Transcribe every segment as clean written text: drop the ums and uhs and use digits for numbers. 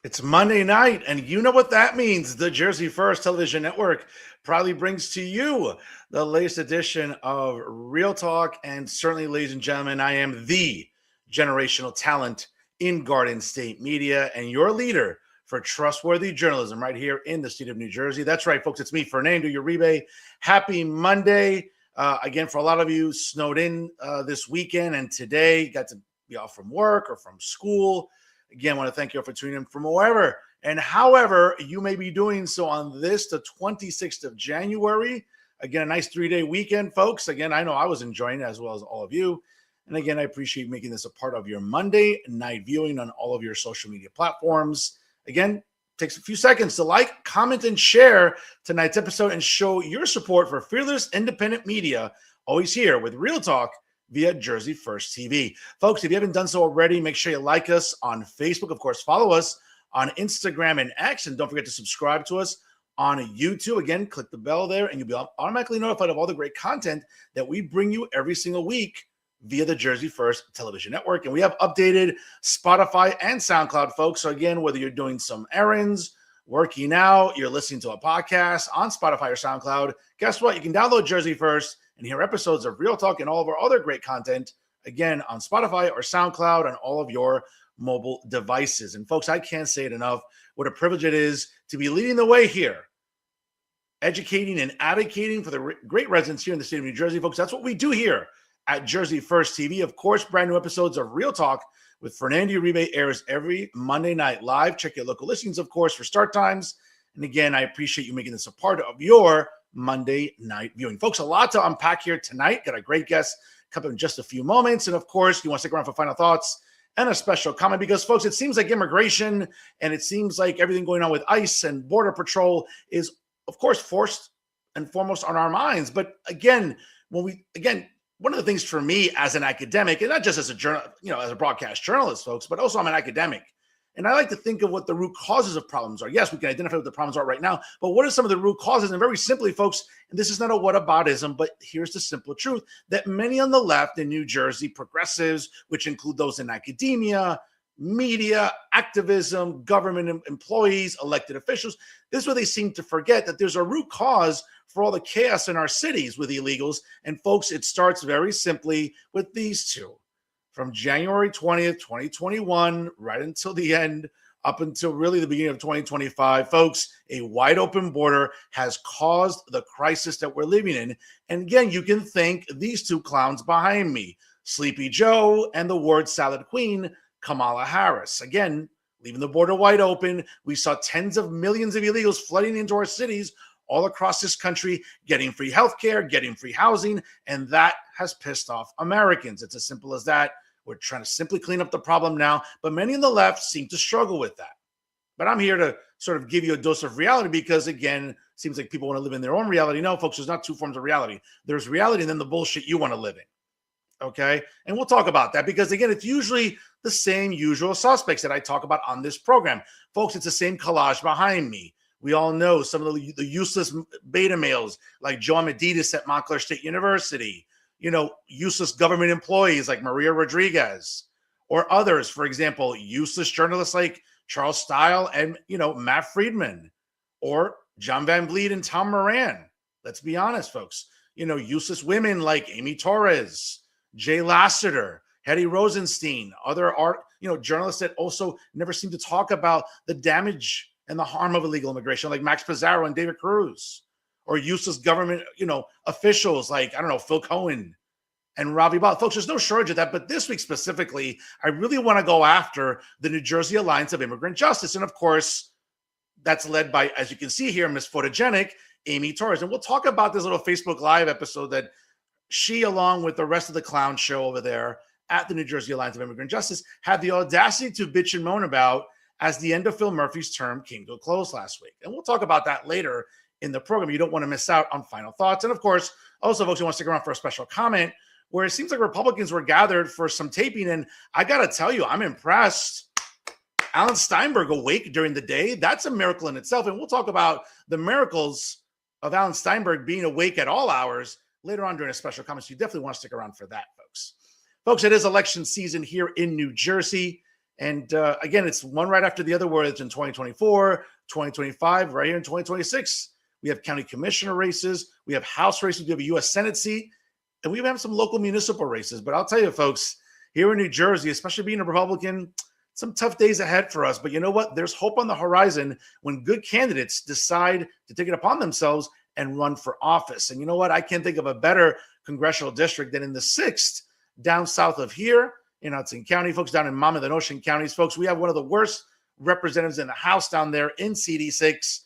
It's Monday night, and you know what that means. The Jersey First Television Network proudly brings to you the latest edition of Real Talk. And certainly, ladies and gentlemen, I am the generational talent in Garden State Media and your leader for trustworthy journalism right here in the state of New Jersey. That's right, folks. It's me, Fernando Uribe. Happy Monday. Again, for a lot of you snowed in this weekend and today, got to be off from work or from school. Again, I want to thank you all for tuning in from wherever and however you may be doing so on this, the 26th of January. Again, a nice 3-day weekend, folks. Again, I know I was enjoying it as well as all of you. And again, I appreciate making this a part of your Monday night viewing on all of your social media platforms. Again, takes a few seconds to like, comment, and share tonight's episode and show your support for fearless independent media, always here with Real Talk via Jersey First TV. Folks, if you haven't done so already, make sure you like us on Facebook. Of course, follow us on Instagram and X. And don't forget to subscribe to us on YouTube. Again, click the bell there and you'll be automatically notified of all the great content that we bring you every single week via the Jersey First Television Network. And we have updated Spotify and SoundCloud, folks. So again, whether you're doing some errands, working out, you're listening to a podcast on Spotify or SoundCloud, guess what? You can download Jersey First and hear episodes of Real Talk and all of our other great content, again, on Spotify or SoundCloud on all of your mobile devices. And folks, I can't say it enough, what a privilege it is to be leading the way here, educating and advocating for the great residents here in the state of New Jersey. Folks, that's what we do here at Jersey First TV. Of course, brand new episodes of Real Talk with Fernando Uribe airs every Monday night live. Check your local listings, of course, for start times. And again, I appreciate you making this a part of your Monday night viewing. Folks, a lot to unpack here tonight. Got a great guest coming in just a few moments. And of course, you want to stick around for final thoughts and a special comment because, folks, it seems like immigration and it seems like everything going on with ICE and Border Patrol is, of course, first and foremost on our minds. But again, one of the things for me as an academic, and not just as a as a broadcast journalist, folks, but also I'm an academic. And I like to think of what the root causes of problems are. Yes, we can identify what the problems are right now, but what are some of the root causes? And very simply, folks, and this is not a whataboutism, but here's the simple truth, that many on the left in New Jersey, progressives, which include those in academia, media, activism, government employees, elected officials, this is where they seem to forget that there's a root cause for all the chaos in our cities with illegals. And folks, it starts very simply with these two. From January 20th, 2021, right until the end, up until really the beginning of 2025, folks, a wide open border has caused the crisis that we're living in. And again, you can thank these two clowns behind me, Sleepy Joe and the word salad queen, Kamala Harris. Again, leaving the border wide open, we saw tens of millions of illegals flooding into our cities all across this country, getting free healthcare, getting free housing, and that has pissed off Americans. It's as simple as that. We're trying to simply clean up the problem now, but many on the left seem to struggle with that. But I'm here to sort of give you a dose of reality because, again, it seems like people want to live in their own reality. No, folks, there's not two forms of reality. There's reality and then the bullshit you want to live in, okay? And we'll talk about that because, again, it's usually the same usual suspects that I talk about on this program. Folks, it's the same collage behind me. We all know some of the useless beta males like Joe Amaditis at Montclair State University, useless government employees like Maria Rodriguez or others, for example, useless journalists like Charles Stile and, Matt Friedman or John Van Vliet and Tom Moran. Let's be honest, folks. Useless women like Amy Torres, Jay Lassiter, Hetty Rosenstein, other journalists that also never seem to talk about the damage and the harm of illegal immigration, like Max Pizarro and David Cruz, or useless government, officials like, Phil Cohen and Ravi Bal. Folks, there's no shortage of that. But this week specifically, I really want to go after the New Jersey Alliance of Immigrant Justice. And of course, that's led by, as you can see here, Miss Photogenic, Amy Torres. And we'll talk about this little Facebook Live episode that she, along with the rest of the clown show over there at the New Jersey Alliance of Immigrant Justice, had the audacity to bitch and moan about as the end of Phil Murphy's term came to a close last week. And we'll talk about that later in the program. You don't want to miss out on final thoughts. And of course, also, folks, you want to stick around for a special comment where it seems like Republicans were gathered for some taping. And I got to tell you, I'm impressed. Alan Steinberg awake during the day. That's a miracle in itself. And we'll talk about the miracles of Alan Steinberg being awake at all hours later on during a special comment. So you definitely want to stick around for that, folks. Folks, it is election season here in New Jersey. And again, it's one right after the other, where it's in 2024, 2025, right here in 2026. We have county commissioner races, we have House races, we have a U.S. Senate seat, and we have some local municipal races. But I'll tell you, folks, here in New Jersey, especially being a Republican, some tough days ahead for us. But you know what? There's hope on the horizon when good candidates decide to take it upon themselves and run for office. And you know what? I can't think of a better congressional district than in the 6th down south of here in Hudson County, folks, down in Monmouth and Ocean counties. Folks, we have one of the worst representatives in the House down there in CD6.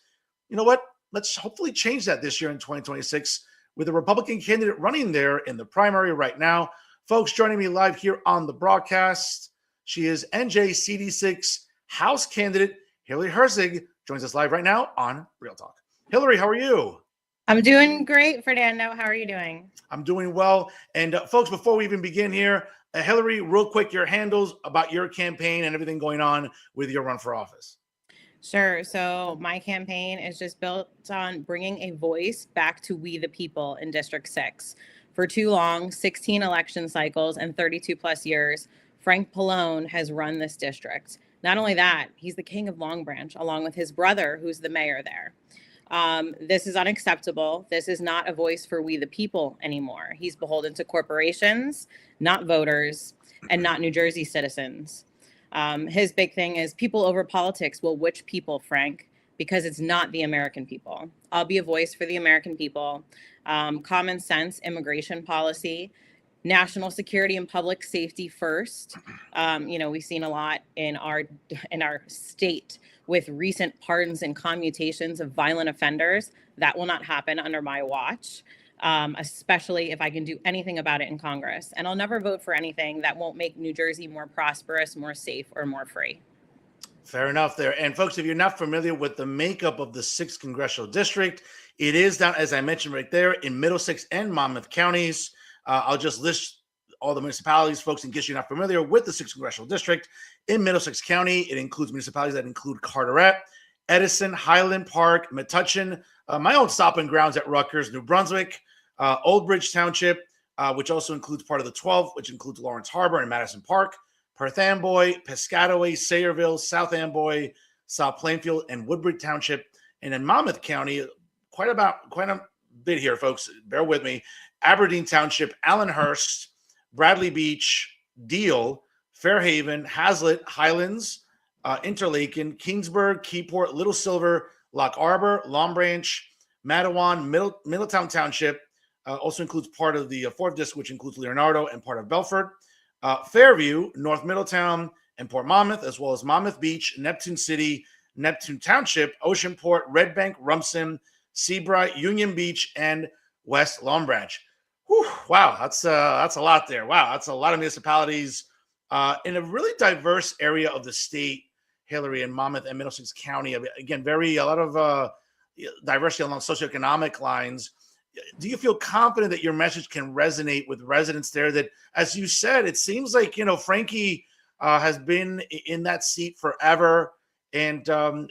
You know what? Let's hopefully change that this year in 2026 with a Republican candidate running there in the primary right now. Folks, joining me live here on the broadcast, she is NJCD6 House candidate Hillary Herzig, joins us live right now on Real Talk. Hillary, how are you? I'm doing great, Fernando. How are you doing? I'm doing well. And folks, before we even begin here, Hillary, real quick, your handles about your campaign and everything going on with your run for office. Sure. So my campaign is just built on bringing a voice back to we the people in District 6. For too long, 16 election cycles and 32 plus years, Frank Pallone has run this district. Not only that, he's the king of Long Branch, along with his brother, who's the mayor there. This is unacceptable. This is not a voice for we the people anymore. He's beholden to corporations, not voters, and not New Jersey citizens. His big thing is people over politics. Well, which people, Frank? Because it's not the American people. I'll be a voice for the American people. Common sense immigration policy, national security and public safety first. We've seen a lot in our state with recent pardons and commutations of violent offenders. That will not happen under my watch, especially if I can do anything about it in Congress. And I'll never vote for anything that won't make New Jersey more prosperous, more safe, or more free. Fair enough there. And folks, if you're not familiar with the makeup of the 6th congressional district, it is down, as I mentioned right there, in Middlesex and Monmouth counties. I'll just list all the municipalities, folks, in case you're not familiar with the 6th congressional district. In Middlesex County, it includes municipalities that include Carteret, Edison, Highland Park, Metuchen, my own stopping grounds at Rutgers, New Brunswick, Old Bridge Township, which also includes part of the 12, which includes Lawrence Harbor and Madison Park, Perth Amboy, Piscataway, Sayreville, South Amboy, South Plainfield, and Woodbridge Township. And in Monmouth County, quite a bit here, folks. Bear with me. Aberdeen Township, Allenhurst, Bradley Beach, Deal, Fairhaven, Hazlet, Highlands, Interlaken, Kingsburg, Keyport, Little Silver, Lock Arbor, Long Branch, Matawan, Middletown Township. Also includes part of the 4th district, which includes Leonardo and part of Belford. Fairview, North Middletown, and Port Monmouth, as well as Monmouth Beach, Neptune City, Neptune Township, Oceanport, Red Bank, Rumson, Seabright, Union Beach, and West Long Branch. Whew, wow, that's a lot there. Wow, that's a lot of municipalities in a really diverse area of the state, Hillary, in Monmouth and Middlesex County. Again, a lot of diversity along socioeconomic lines. Do you feel confident that your message can resonate with residents there? That, as you said, it seems like, Frankie has been in that seat forever. And to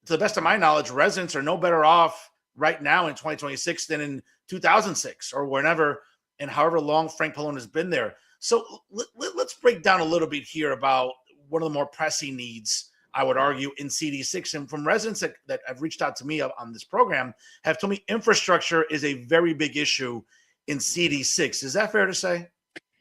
the best of my knowledge, residents are no better off right now in 2026 than in 2006 or whenever and however long Frank Pallone has been there. So let's break down a little bit here about one of the more pressing needs, I would argue, in CD6. And from residents that have reached out to me on this program have told me infrastructure is a very big issue in CD6. Is that fair to say?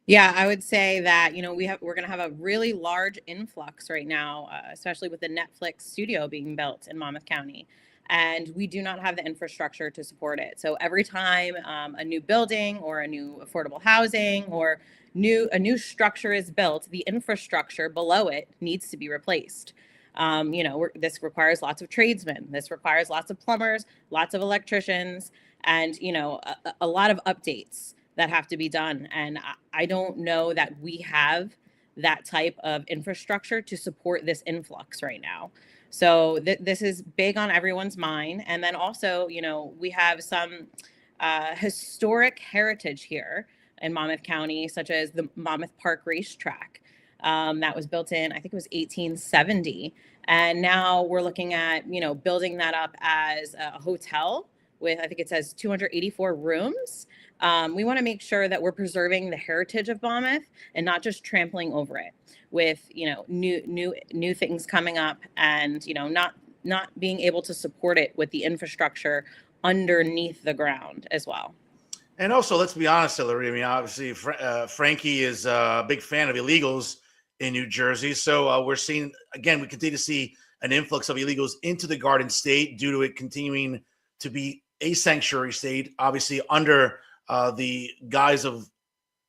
Yeah, I would say that, we're going to have a really large influx right now, especially with the Netflix studio being built in Monmouth County. And we do not have the infrastructure to support it. So every time a new building or a new affordable housing or a new structure is built, the infrastructure below it needs to be replaced. This requires lots of tradesmen. This requires lots of plumbers, lots of electricians, and, a lot of updates that have to be done. And I don't know that we have that type of infrastructure to support this influx right now. So this is big on everyone's mind. And then also, we have some historic heritage here in Monmouth County, such as the Monmouth Park Racetrack that was built in, I think it was 1870. And now we're looking at, building that up as a hotel with, I think it says 284 rooms. We want to make sure that we're preserving the heritage of Monmouth and not just trampling over it with, new things coming up, and, not being able to support it with the infrastructure underneath the ground as well. And also, let's be honest, Hillary. I mean, obviously, Frankie is a big fan of illegals in New Jersey. So we're seeing, again, we continue to see an influx of illegals into the Garden State due to it continuing to be a sanctuary state, obviously under the guise of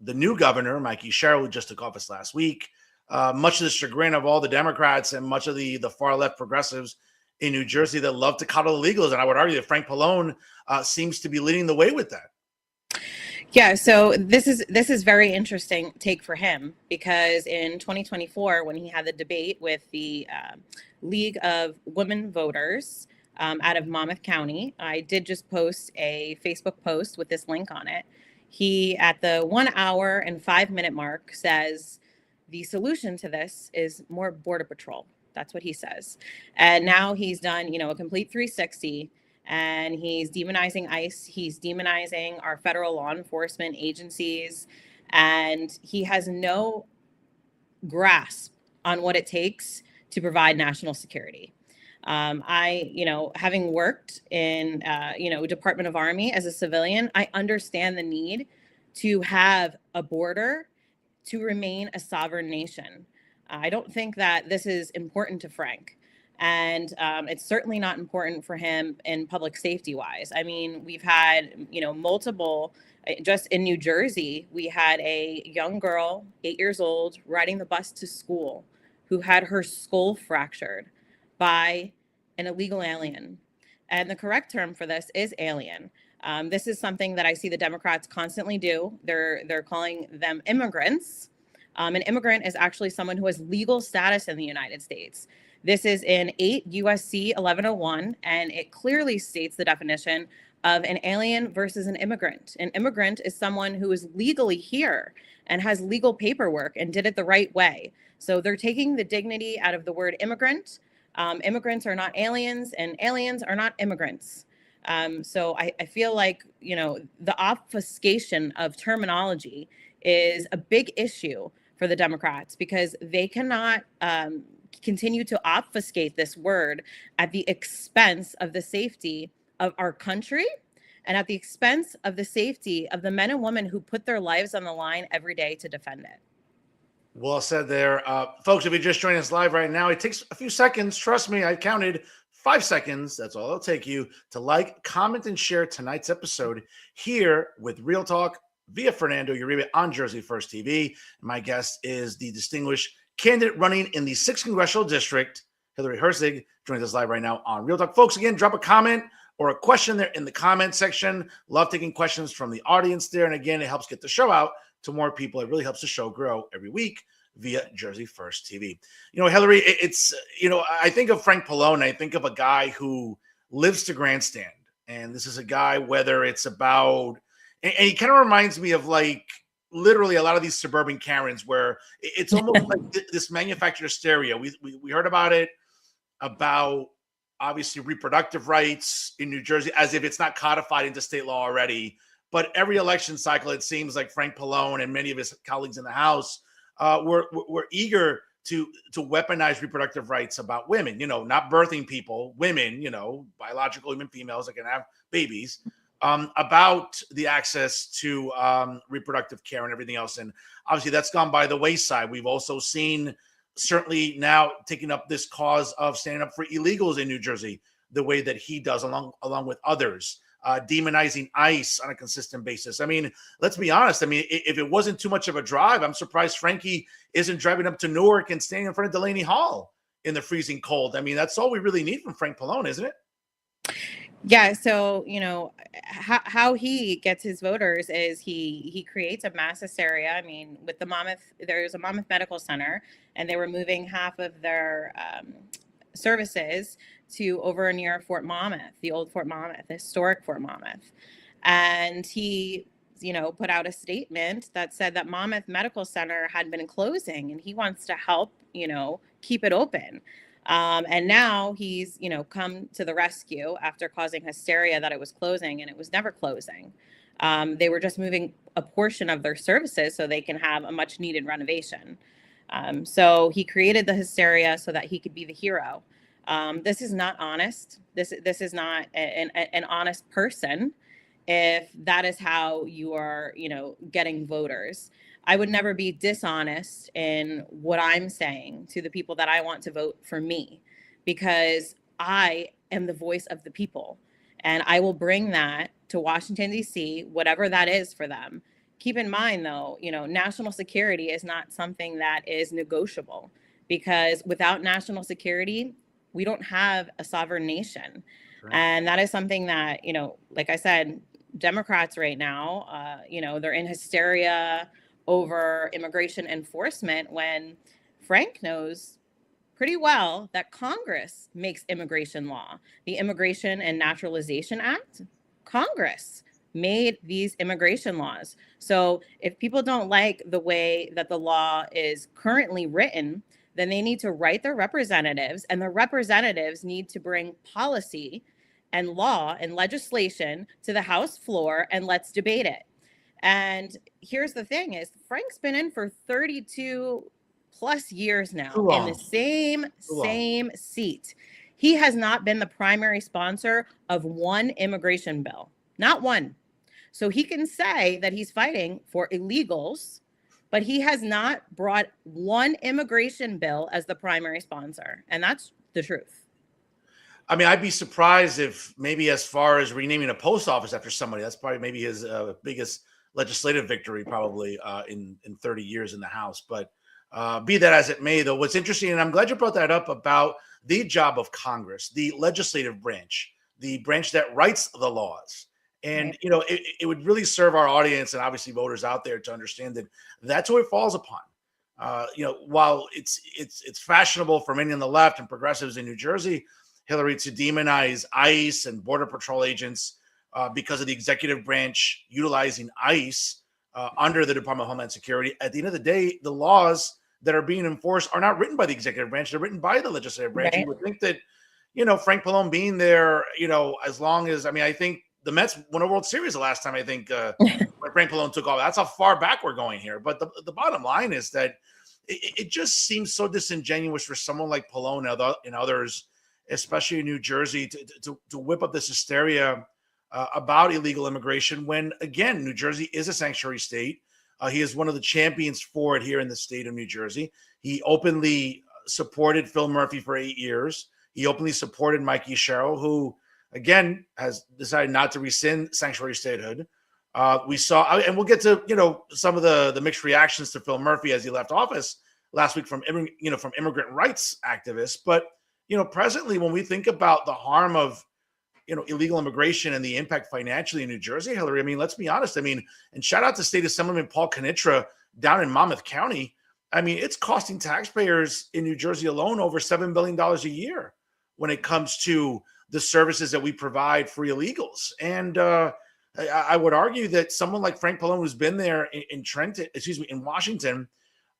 the new governor, Mikey Sherrill, who just took office last week. Much to the chagrin of all the Democrats and much of the far left progressives in New Jersey that love to coddle illegals. And I would argue that Frank Pallone seems to be leading the way with that. Yeah, so this is very interesting take for him, because in 2024, when he had the debate with the League of Women Voters out of Monmouth County, I did just post a Facebook post with this link on it. He, at the 1 hour and 5 minute mark, says the solution to this is more Border Patrol. That's what he says. And now he's done, a complete 360. And he's demonizing ICE. He's demonizing our federal law enforcement agencies. And he has no grasp on what it takes to provide national security. Having worked in, Department of Army as a civilian, I understand the need to have a border to remain a sovereign nation. I don't think that this is important to Frank. And it's certainly not important for him in public safety wise. I mean, we've had, multiple, just in New Jersey, we had a young girl, 8 years old, riding the bus to school who had her skull fractured by an illegal alien. And the correct term for this is alien. This is something that I see the Democrats constantly do. They're calling them immigrants. An immigrant is actually someone who has legal status in the United States. This is in 8 USC 1101, and it clearly states the definition of an alien versus an immigrant. An immigrant is someone who is legally here and has legal paperwork and did it the right way. So they're taking the dignity out of the word immigrant. Immigrants are not aliens, and aliens are not immigrants. So I feel like, the obfuscation of terminology is a big issue for the Democrats, because they cannot continue to obfuscate this word at the expense of the safety of our country and at the expense of the safety of the men and women who put their lives on the line every day to defend it. Well said there. Folks, if you're just joining us live right now, it takes a few seconds. Trust me, I counted 5 seconds. That's all it'll take you to like, comment, and share tonight's episode here with Real Talk via Fernando Uribe on Jersey First TV. My guest is the distinguished candidate running in the 6th Congressional District, Hillary Herzig, joins us live right now on Real Talk. Folks, again, drop a comment or a question there in the comment section. Love taking questions from the audience there. And again, it helps get the show out to more people. It really helps the show grow every week via Jersey First TV. Hillary, it's, I think of Frank Pallone. I think of a guy who lives to grandstand. And this is a guy, whether it's about, and he kind of reminds me of like, literally a lot of these suburban Karens where it's almost like this manufactured hysteria. We heard about it, about obviously reproductive rights in New Jersey, as if it's not codified into state law already. But every election cycle, it seems like Frank Pallone and many of his colleagues in the House were eager to weaponize reproductive rights about women, not birthing people, women, biological human females that can have babies. About the access to reproductive care and everything else. And obviously that's gone by the wayside. We've also seen, certainly now, taking up this cause of standing up for illegals in New Jersey, the way that he does along with others, demonizing ICE on a consistent basis. I mean, let's be honest. I mean, if it wasn't too much of a drive, I'm surprised Frankie isn't driving up to Newark and standing in front of Delaney Hall in the freezing cold. I mean, that's all we really need from Frank Pallone, isn't it? Yeah, so how he gets his voters is he creates a mass hysteria. I mean, with the there's a Monmouth Medical Center, and they were moving half of their services to over near Fort Monmouth, the old Fort Monmouth, the historic Fort Monmouth, and he put out a statement that said that Monmouth Medical Center had been closing, and he wants to help keep it open. And now he's, come to the rescue after causing hysteria that it was closing, and it was never closing. They were just moving a portion of their services so they can have a much needed renovation. So he created the hysteria so that he could be the hero. This is not honest. This is not an honest person if that is how you are, getting voters. I would never be dishonest in what I'm saying to the people that I want to vote for me, because I am the voice of the people. And I will bring that to Washington, D.C., whatever that is for them. Keep in mind, though, national security is not something that is negotiable, because without national security, we don't have a sovereign nation. Right. And that is something that, like I said, Democrats right now, they're in hysteria over immigration enforcement when Frank knows pretty well that Congress makes immigration law. The Immigration and Naturalization Act, Congress made these immigration laws. So if people don't like the way that the law is currently written, then they need to write their representatives, and the representatives need to bring policy and law and legislation to the House floor, and let's debate it. And here's the thing is, Frank's been in for 32 plus years now in the same seat. He has not been the primary sponsor of one immigration bill, not one. So he can say that he's fighting for illegals, but he has not brought one immigration bill as the primary sponsor. And that's the truth. I mean, I'd be surprised if maybe as far as renaming a post office after somebody, that's probably maybe his biggest legislative victory probably in 30 years in the House. But be that as it may, though, what's interesting, and I'm glad you brought that up about the job of Congress, the legislative branch, the branch that writes the laws. And, Right. It would really serve our audience and obviously voters out there to understand that that's who it falls upon. While it's fashionable for many on the left and progressives in New Jersey, Hillary, to demonize ICE and Border Patrol agents because of the executive branch utilizing ICE under the Department of Homeland Security. At the end of the day, the laws that are being enforced are not written by the executive branch; they're written by the legislative branch. Right. You would think that, Frank Pallone being there, as long as I think the Mets won a World Series the last time. I think when Frank Pallone took off. That's how far back we're going here. But the bottom line is that it just seems so disingenuous for someone like Pallone and others, especially in New Jersey, to whip up this hysteria about illegal immigration when, again, New Jersey is a sanctuary state. He is one of the champions for it here in the state of New Jersey. He openly supported Phil Murphy for 8 years. He openly supported Mikey Sherrill, who, again, has decided not to rescind sanctuary statehood. We saw, and we'll get to, some of the mixed reactions to Phil Murphy as he left office last week from immigrant rights activists. But presently, when we think about the harm of, illegal immigration and the impact financially in New Jersey, Hillary, let's be honest. And shout out to State Assemblyman Paul Knitra down in Monmouth County. It's costing taxpayers in New Jersey alone over $7 billion a year when it comes to the services that we provide for illegals. And I would argue that someone like Frank Pallone, who's been there in Washington,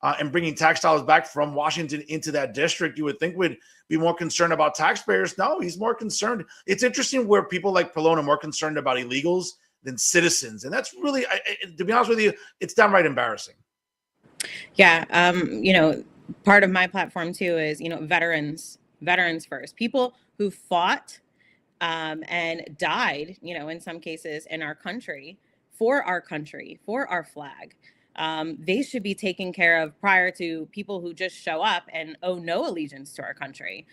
and bringing tax dollars back from Washington into that district, you would think would be more concerned about taxpayers. No, he's more concerned. It's interesting where people like Pallone are more concerned about illegals than citizens. And that's really, to be honest with you, it's downright embarrassing. Yeah. Part of my platform too is, veterans first, people who fought and died, in some cases in our country, for our flag. They should be taken care of prior to people who just show up and owe no allegiance to our country.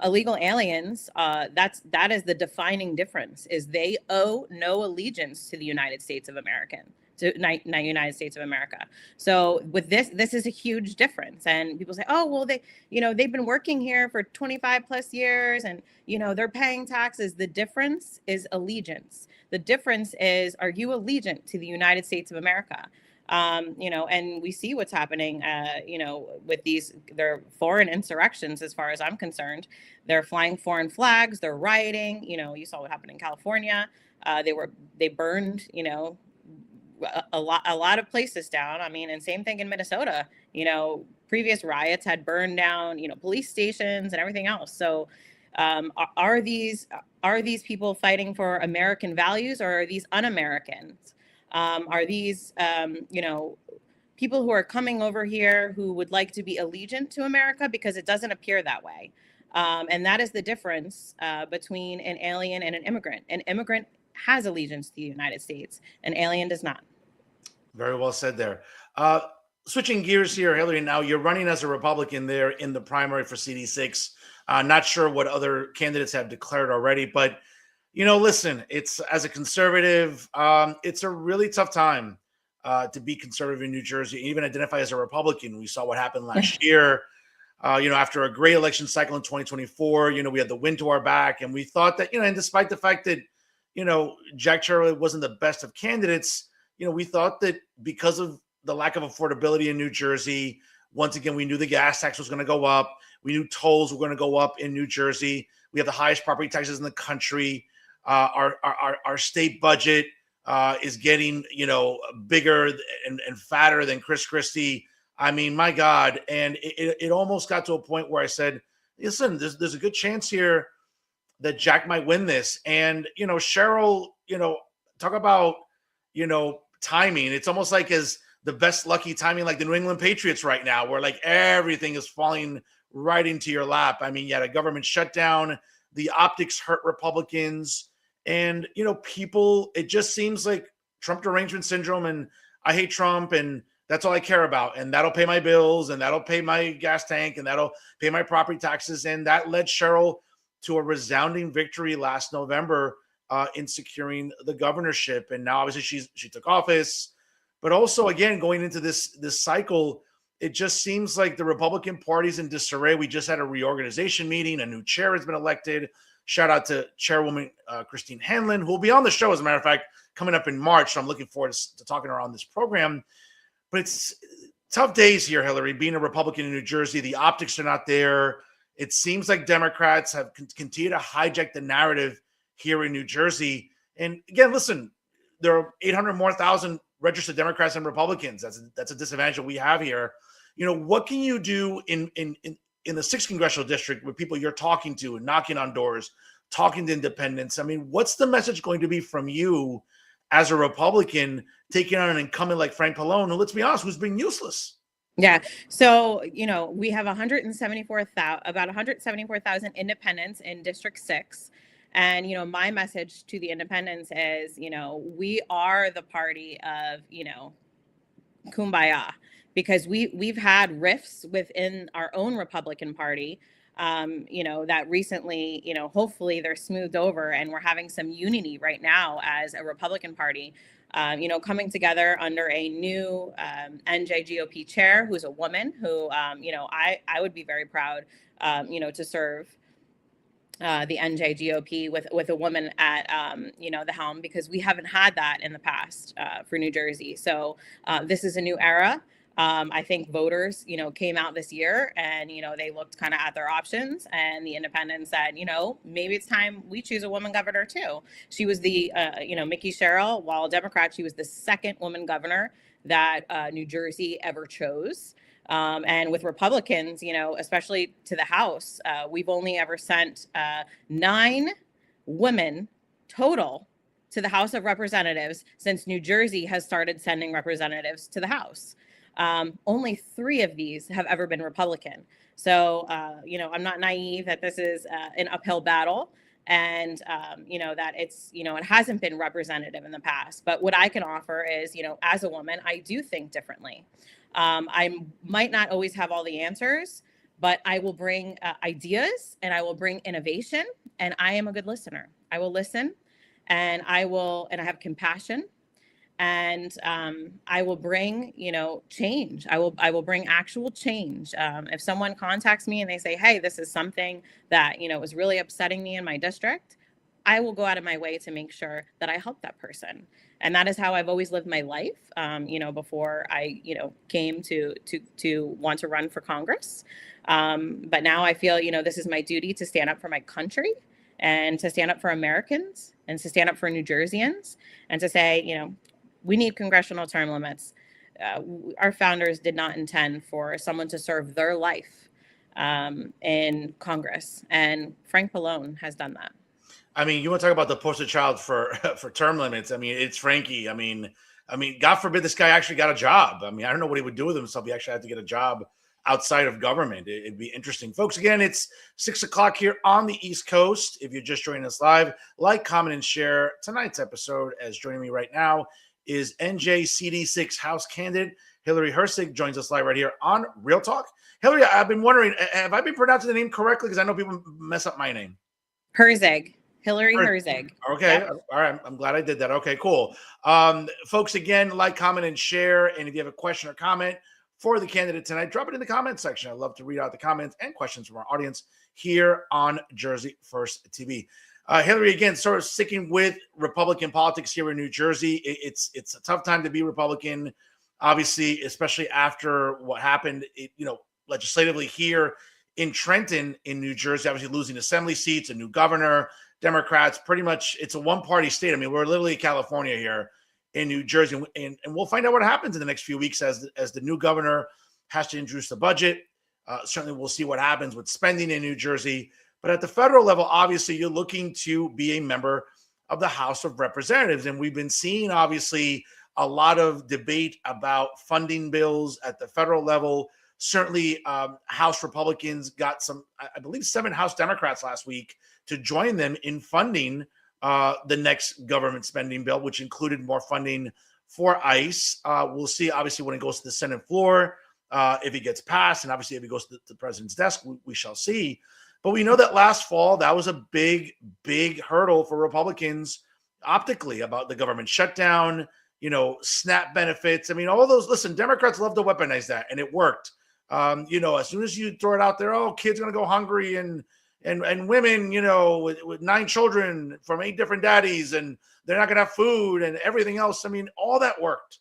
Illegal aliens, that is the defining difference, is they owe no allegiance to the United States of America. United States of America. So with this is a huge difference. And people say, oh, well, they've been working here for 25 plus years and, they're paying taxes. The difference is allegiance. The difference is, are you allegiant to the United States of America? And we see what's happening, with they're foreign insurrections, as far as I'm concerned. They're flying foreign flags, they're rioting, you saw what happened in California. They burned, a lot of places down. And same thing in Minnesota, previous riots had burned down, police stations and everything else. So are these people fighting for American values, or are these un-Americans? Are these, people who are coming over here who would like to be allegiant to America? Because it doesn't appear that way. And that is the difference between an alien and an immigrant. An immigrant has allegiance to the United States. An alien does not. Very well said there. Switching gears here, Hillary, now you're running as a Republican there in the primary for CD6. Not sure what other candidates have declared already, but, listen, it's as a conservative, it's a really tough time to be conservative in New Jersey, even identify as a Republican. We saw what happened last year. After a great election cycle in 2024, we had the wind to our back, and we thought that, and despite the fact that, Jack Cherry wasn't the best of candidates, we thought that because of the lack of affordability in New Jersey, once again, we knew the gas tax was going to go up. We knew tolls were going to go up in New Jersey. We have the highest property taxes in the country. Our state budget is getting, bigger and fatter than Chris Christie. I mean, my God. And it almost got to a point where I said, listen, there's a good chance here that Jack might win this. And, Cheryl, talk about, timing. It's almost like as the best lucky timing, like the New England Patriots right now, where like everything is falling right into your lap. I mean, you had a government shutdown. The optics hurt Republicans. And, people, it just seems like Trump derangement syndrome, and I hate Trump, and that's all I care about. And that'll pay my bills, and that'll pay my gas tank, and that'll pay my property taxes. And that led Cheryl to a resounding victory last November in securing the governorship. And now obviously she took office, but also again, going into this cycle, it just seems like the Republican Party's in disarray. We just had a reorganization meeting. A new chair has been elected. Shout out to Chairwoman Christine Hanlon, who will be on the show, as a matter of fact, coming up in March. So I'm looking forward to talking to her on this program. But it's tough days here, Hillary, being a Republican in New Jersey. The optics are not there. It seems like Democrats have continued to hijack the narrative here in New Jersey. And again, listen, there are 800,000 more registered Democrats and Republicans. That's a disadvantage that we have here. What can you do in the 6th congressional district with people you're talking to and knocking on doors, talking to independents? I mean, what's the message going to be from you as a Republican taking on an incumbent like Frank Pallone, who, let's be honest, who's being useless? Yeah. So, we have about 174,000 independents in District 6. And, my message to the independents is, we are the party of, kumbaya, because we've had rifts within our own Republican Party, that recently, hopefully they're smoothed over, and we're having some unity right now as a Republican Party, coming together under a new NJGOP chair, who's a woman who, I would be very proud, to serve the NJGOP with a woman at, the helm, because we haven't had that in the past for New Jersey. So this is a new era. I think voters, came out this year and, they looked kind of at their options, and the independents said, maybe it's time we choose a woman governor too. She was the, Mickey Sherrill, while a Democrat, she was the second woman governor that New Jersey ever chose. And with Republicans, especially to the House, we've only ever sent 9 women total to the House of Representatives since New Jersey has started sending representatives to the House. Only 3 of these have ever been Republican. So, I'm not naive that this is an uphill battle, and, that it's, it hasn't been representative in the past. But what I can offer is, as a woman, I do think differently. I might not always have all the answers, but I will bring ideas, and I will bring innovation, and I am a good listener. I will listen, and I have compassion, and I will bring, change. I will bring actual change. If someone contacts me and they say, hey, this is something that, is really upsetting me in my district, I will go out of my way to make sure that I help that person. And that is how I've always lived my life, before I, came to want to run for Congress. But now I feel, this is my duty to stand up for my country, and to stand up for Americans, and to stand up for New Jerseyans, and to say, we need congressional term limits. our founders did not intend for someone to serve their life in Congress. And Frank Pallone has done that. I mean, you want to talk about the poster child for for term limits? I mean, it's Frankie. I mean, God forbid this guy actually got a job. I mean, I don't know what he would do with himself. He actually had to get a job outside of government. It'd be interesting, folks. Again, it's 6 o'clock here on the East Coast. If you're just joining us live, like, comment, and share tonight's episode. As joining me right now is NJCD6 House candidate Hillary Herzig. Joins us live right here on Real Talk. Hillary, I've been wondering, have I been pronouncing the name correctly? Because I know people mess up my name. Herzig. Hillary Herzig. Okay. Yep. All right. I'm glad I did that. Okay, cool. Folks, again, like, comment, and share. And if you have a question or comment for the candidate tonight, drop it in the comment section. I'd love to read out the comments and questions from our audience here on Jersey First TV. Hillary, again, sort of sticking with Republican politics here in New Jersey. It's a tough time to be Republican, obviously, especially after what happened, legislatively here in Trenton, in New Jersey, obviously losing assembly seats, a new governor. Democrats, pretty much, it's a one-party state. I mean, we're literally California here in New Jersey, and we'll find out what happens in the next few weeks as the new governor has to introduce the budget. Certainly, we'll see what happens with spending in New Jersey. But at the federal level, obviously, you're looking to be a member of the House of Representatives, and we've been seeing, obviously, a lot of debate about funding bills at the federal level. Certainly, House Republicans got some, I believe, 7 House Democrats last week to join them in funding the next government spending bill, which included more funding for ICE. We'll see, obviously, when it goes to the Senate floor, if it gets passed, and obviously if it goes to the president's desk, we shall see. But we know that last fall, that was a big, big hurdle for Republicans optically about the government shutdown, SNAP benefits. I mean, all those, listen, Democrats love to weaponize that, and it worked. As soon as you throw it out there, kids are going to go hungry, and women, with 9 children from 8 different daddies, and they're not going to have food and everything else. I mean, all that worked,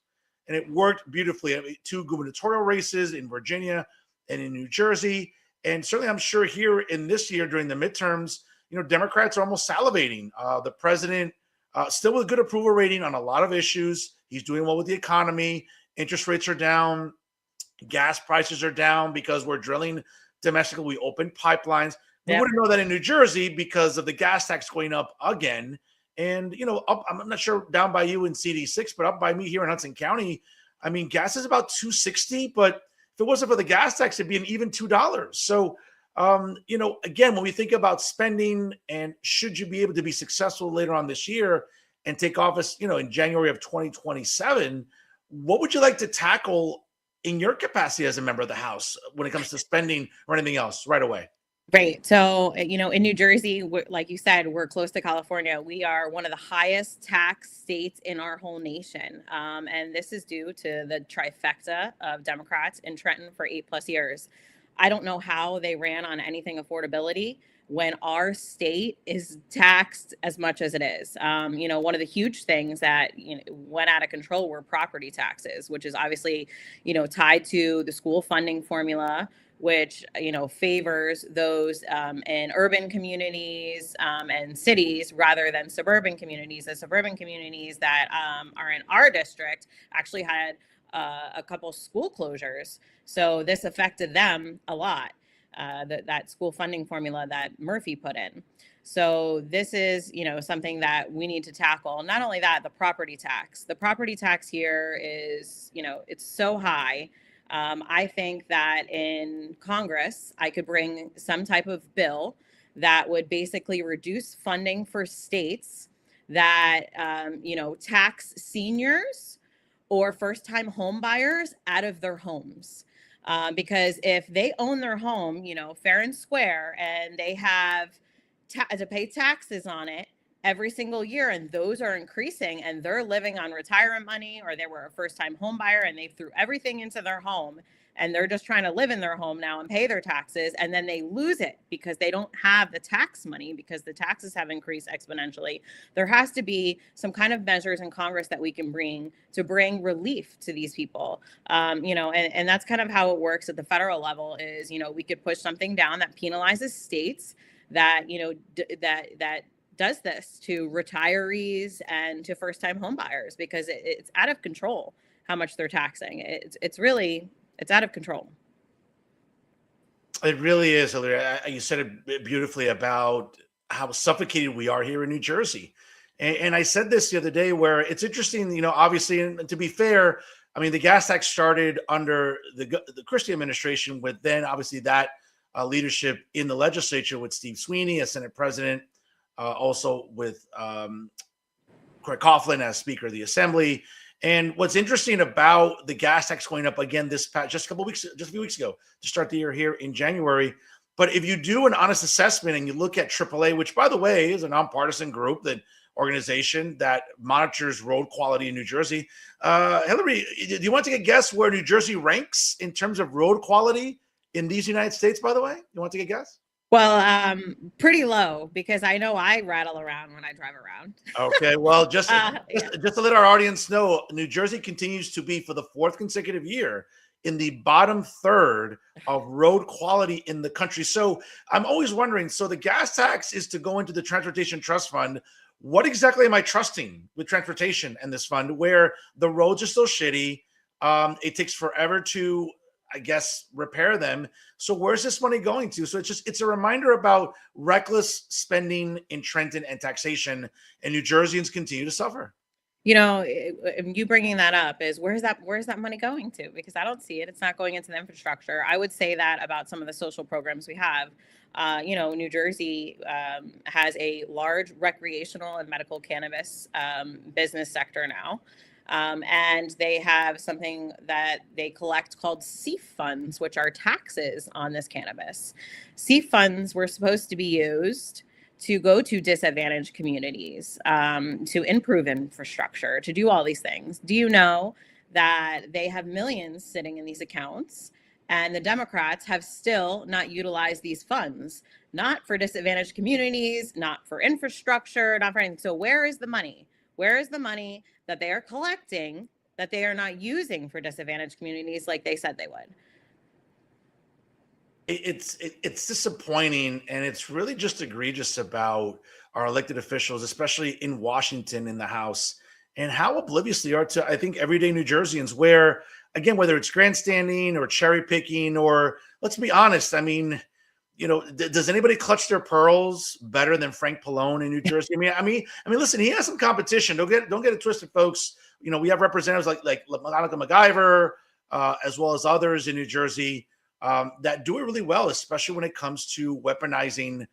and it worked beautifully. I mean, 2 gubernatorial races in Virginia and in New Jersey. And certainly I'm sure here in this year during the midterms, Democrats are almost salivating. The president still with a good approval rating on a lot of issues. He's doing well with the economy. Interest rates are down. Gas prices are down because we're drilling domestically. We opened pipelines. We wouldn't know that in New Jersey because of the gas tax going up again. And, I'm not sure down by you in CD6, but up by me here in Hudson County, I mean, gas is about $2.60, but if it wasn't for the gas tax, it'd be an even $2. So, again, when we think about spending and should you be able to be successful later on this year and take office, in January of 2027, what would you like to tackle in your capacity as a member of the House when it comes to spending or anything else right away? Right. So, in New Jersey, like you said, we're close to California. We are one of the highest tax states in our whole nation. And this is due to the trifecta of Democrats in Trenton for 8+ years. I don't know how they ran on anything affordability when our state is taxed as much as it is. One of the huge things that went out of control were property taxes, which is obviously, tied to the school funding formula, which favors those in urban communities and cities rather than suburban communities. The suburban communities that are in our district actually had a couple school closures, so this affected them a lot. That school funding formula that Murphy put in. So this is, something that we need to tackle. Not only that, the property tax. The property tax here is, it's so high. I think that in Congress, I could bring some type of bill that would basically reduce funding for states that, tax seniors or first-time home buyers out of their homes. Because if they own their home, fair and square, and they have to pay taxes on it every single year, and those are increasing, and they're living on retirement money, or they were a first-time home buyer and they threw everything into their home, and they're just trying to live in their home now and pay their taxes, and then they lose it because they don't have the tax money because the taxes have increased exponentially. There has to be some kind of measures in Congress that we can bring to bring relief to these people. And that's kind of how it works at the federal level is, we could push something down that penalizes states that, that does this to retirees and to first-time home buyers, because it's out of control how much they're taxing. It's out of control. It really is, Hillary. You said it beautifully about how suffocated we are here in New Jersey. And I said this the other day where it's interesting, obviously, and to be fair, I mean, the gas tax started under the Christie administration with then obviously that leadership in the legislature with Steve Sweeney as Senate president, also with Craig Coughlin as Speaker of the Assembly. And what's interesting about the gas tax going up again just a few weeks ago to start the year here in January. But if you do an honest assessment and you look at AAA, which by the way is a nonpartisan group, that organization that monitors road quality in New Jersey. Hillary, do you want to take a guess where New Jersey ranks in terms of road quality in these United States, by the way? You want to take a guess? Well, pretty low, because I know I rattle around when I drive around. Okay, well, just to let our audience know, New Jersey continues to be, for the fourth consecutive year, in the bottom third of road quality in the country. So I'm always wondering, so the gas tax is to go into the Transportation Trust Fund. What exactly am I trusting with transportation and this fund where the roads are so shitty? It takes forever to, I guess, repair them. So where's this money going to? So it's a reminder about reckless spending in Trenton and taxation, and New Jerseyans continue to suffer. You bringing that up is, where's that money going to? Because I don't see it. It's not going into the infrastructure. I would say that about some of the social programs we have. New Jersey has a large recreational and medical cannabis business sector now. And they have something that they collect called CEIF funds, which are taxes on this cannabis. CEIF funds were supposed to be used to go to disadvantaged communities, to improve infrastructure, to do all these things. Do you know that they have millions sitting in these accounts, and the Democrats have still not utilized these funds, not for disadvantaged communities, not for infrastructure, not for anything? So where is the money? Where is the money that they are collecting that they are not using for disadvantaged communities like they said they would? It's disappointing, and it's really just egregious about our elected officials, especially in Washington in the House, and how oblivious they are to, I think, everyday New Jerseyans, where, again, whether it's grandstanding or cherry picking, or let's be honest, I mean, does anybody clutch their pearls better than Frank Pallone in New Jersey? I mean, listen, he has some competition. Don't get it twisted, folks. We have representatives like Monica MacGyver, as well as others in New Jersey that do it really well, especially when it comes to weaponizing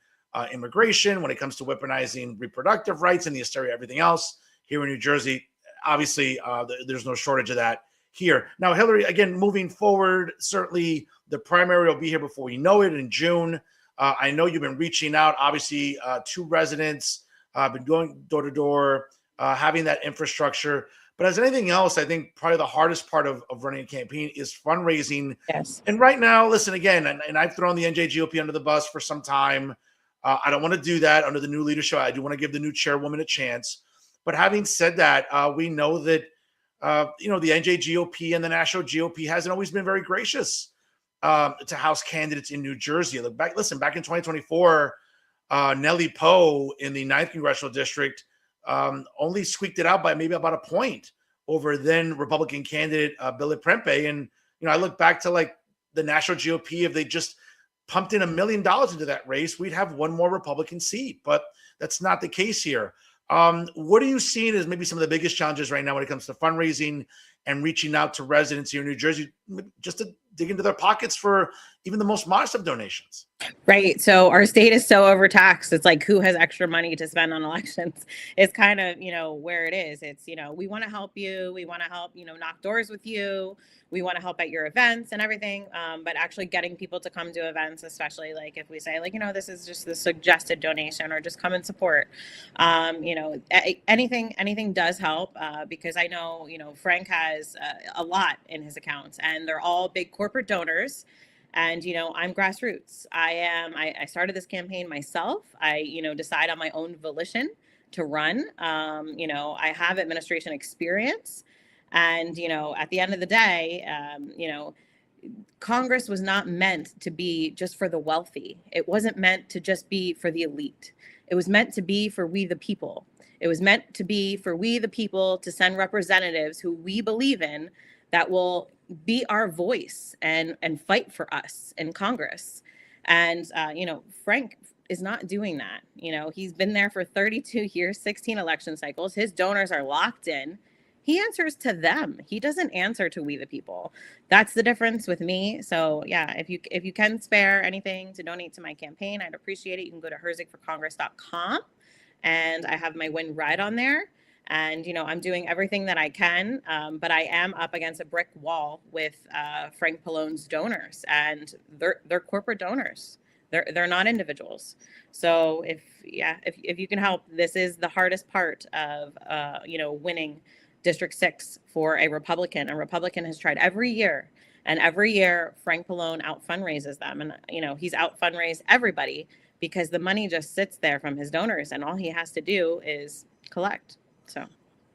immigration, when it comes to weaponizing reproductive rights and the hysteria, everything else here in New Jersey. Obviously, there's no shortage of that here. Now, Hillary, again, moving forward, certainly the primary will be here before we know it in June. I know you've been reaching out, obviously, to residents, been going door to door, having that infrastructure. But as anything else, I think probably the hardest part of running a campaign is fundraising. Yes. And right now, listen, again, and I've thrown the NJGOP under the bus for some time. I don't want to do that under the new leadership. I do want to give the new chairwoman a chance. But having said that, we know that, the NJGOP and the national GOP hasn't always been very gracious to House candidates in New Jersey. Back in 2024, Nellie Poe in the 9th Congressional District only squeaked it out by maybe about a point over then Republican candidate Billy Prempe. And, I look back to like the national GOP, if they just pumped in $1 million into that race, we'd have one more Republican seat. But that's not the case here. What are you seeing as maybe some of the biggest challenges right now when it comes to fundraising and reaching out to residents here in New Jersey, just to dig into their pockets for even the most modest of donations? Right. So our state is so overtaxed. It's like, who has extra money to spend on elections? It's kind of, where it is. It's, we want to help you. We want to help, knock doors with you. We want to help at your events and everything. But actually getting people to come to events, especially like if we say like, this is just the suggested donation, or just come and support, anything does help, because I know, Frank has a lot in his accounts, and they're all big corporate donors. And, I'm grassroots. I started this campaign myself. I, decide on my own volition to run. I have administration experience. And, at the end of the day, Congress was not meant to be just for the wealthy. It wasn't meant to just be for the elite. It was meant to be for we the people. It was meant to be for we the people to send representatives who we believe in that will be our voice and fight for us in Congress. And Frank is not doing that. He's been there for 32 years, 16 election cycles. His donors are locked in. He answers to them. He doesn't answer to we the people. That's the difference with me. So yeah, if you can spare anything to donate to my campaign, I'd appreciate it. You can go to herzigforcongress.com, and I have my win right on there. And I'm doing everything that I can, but I am up against a brick wall with Frank Pallone's donors, and they're corporate donors. They're not individuals. So if you can help, this is the hardest part of winning District 6 for a Republican. A Republican has tried every year, and every year Frank Pallone out fundraises them, and he's out fundraised everybody because the money just sits there from his donors, and all he has to do is collect. So.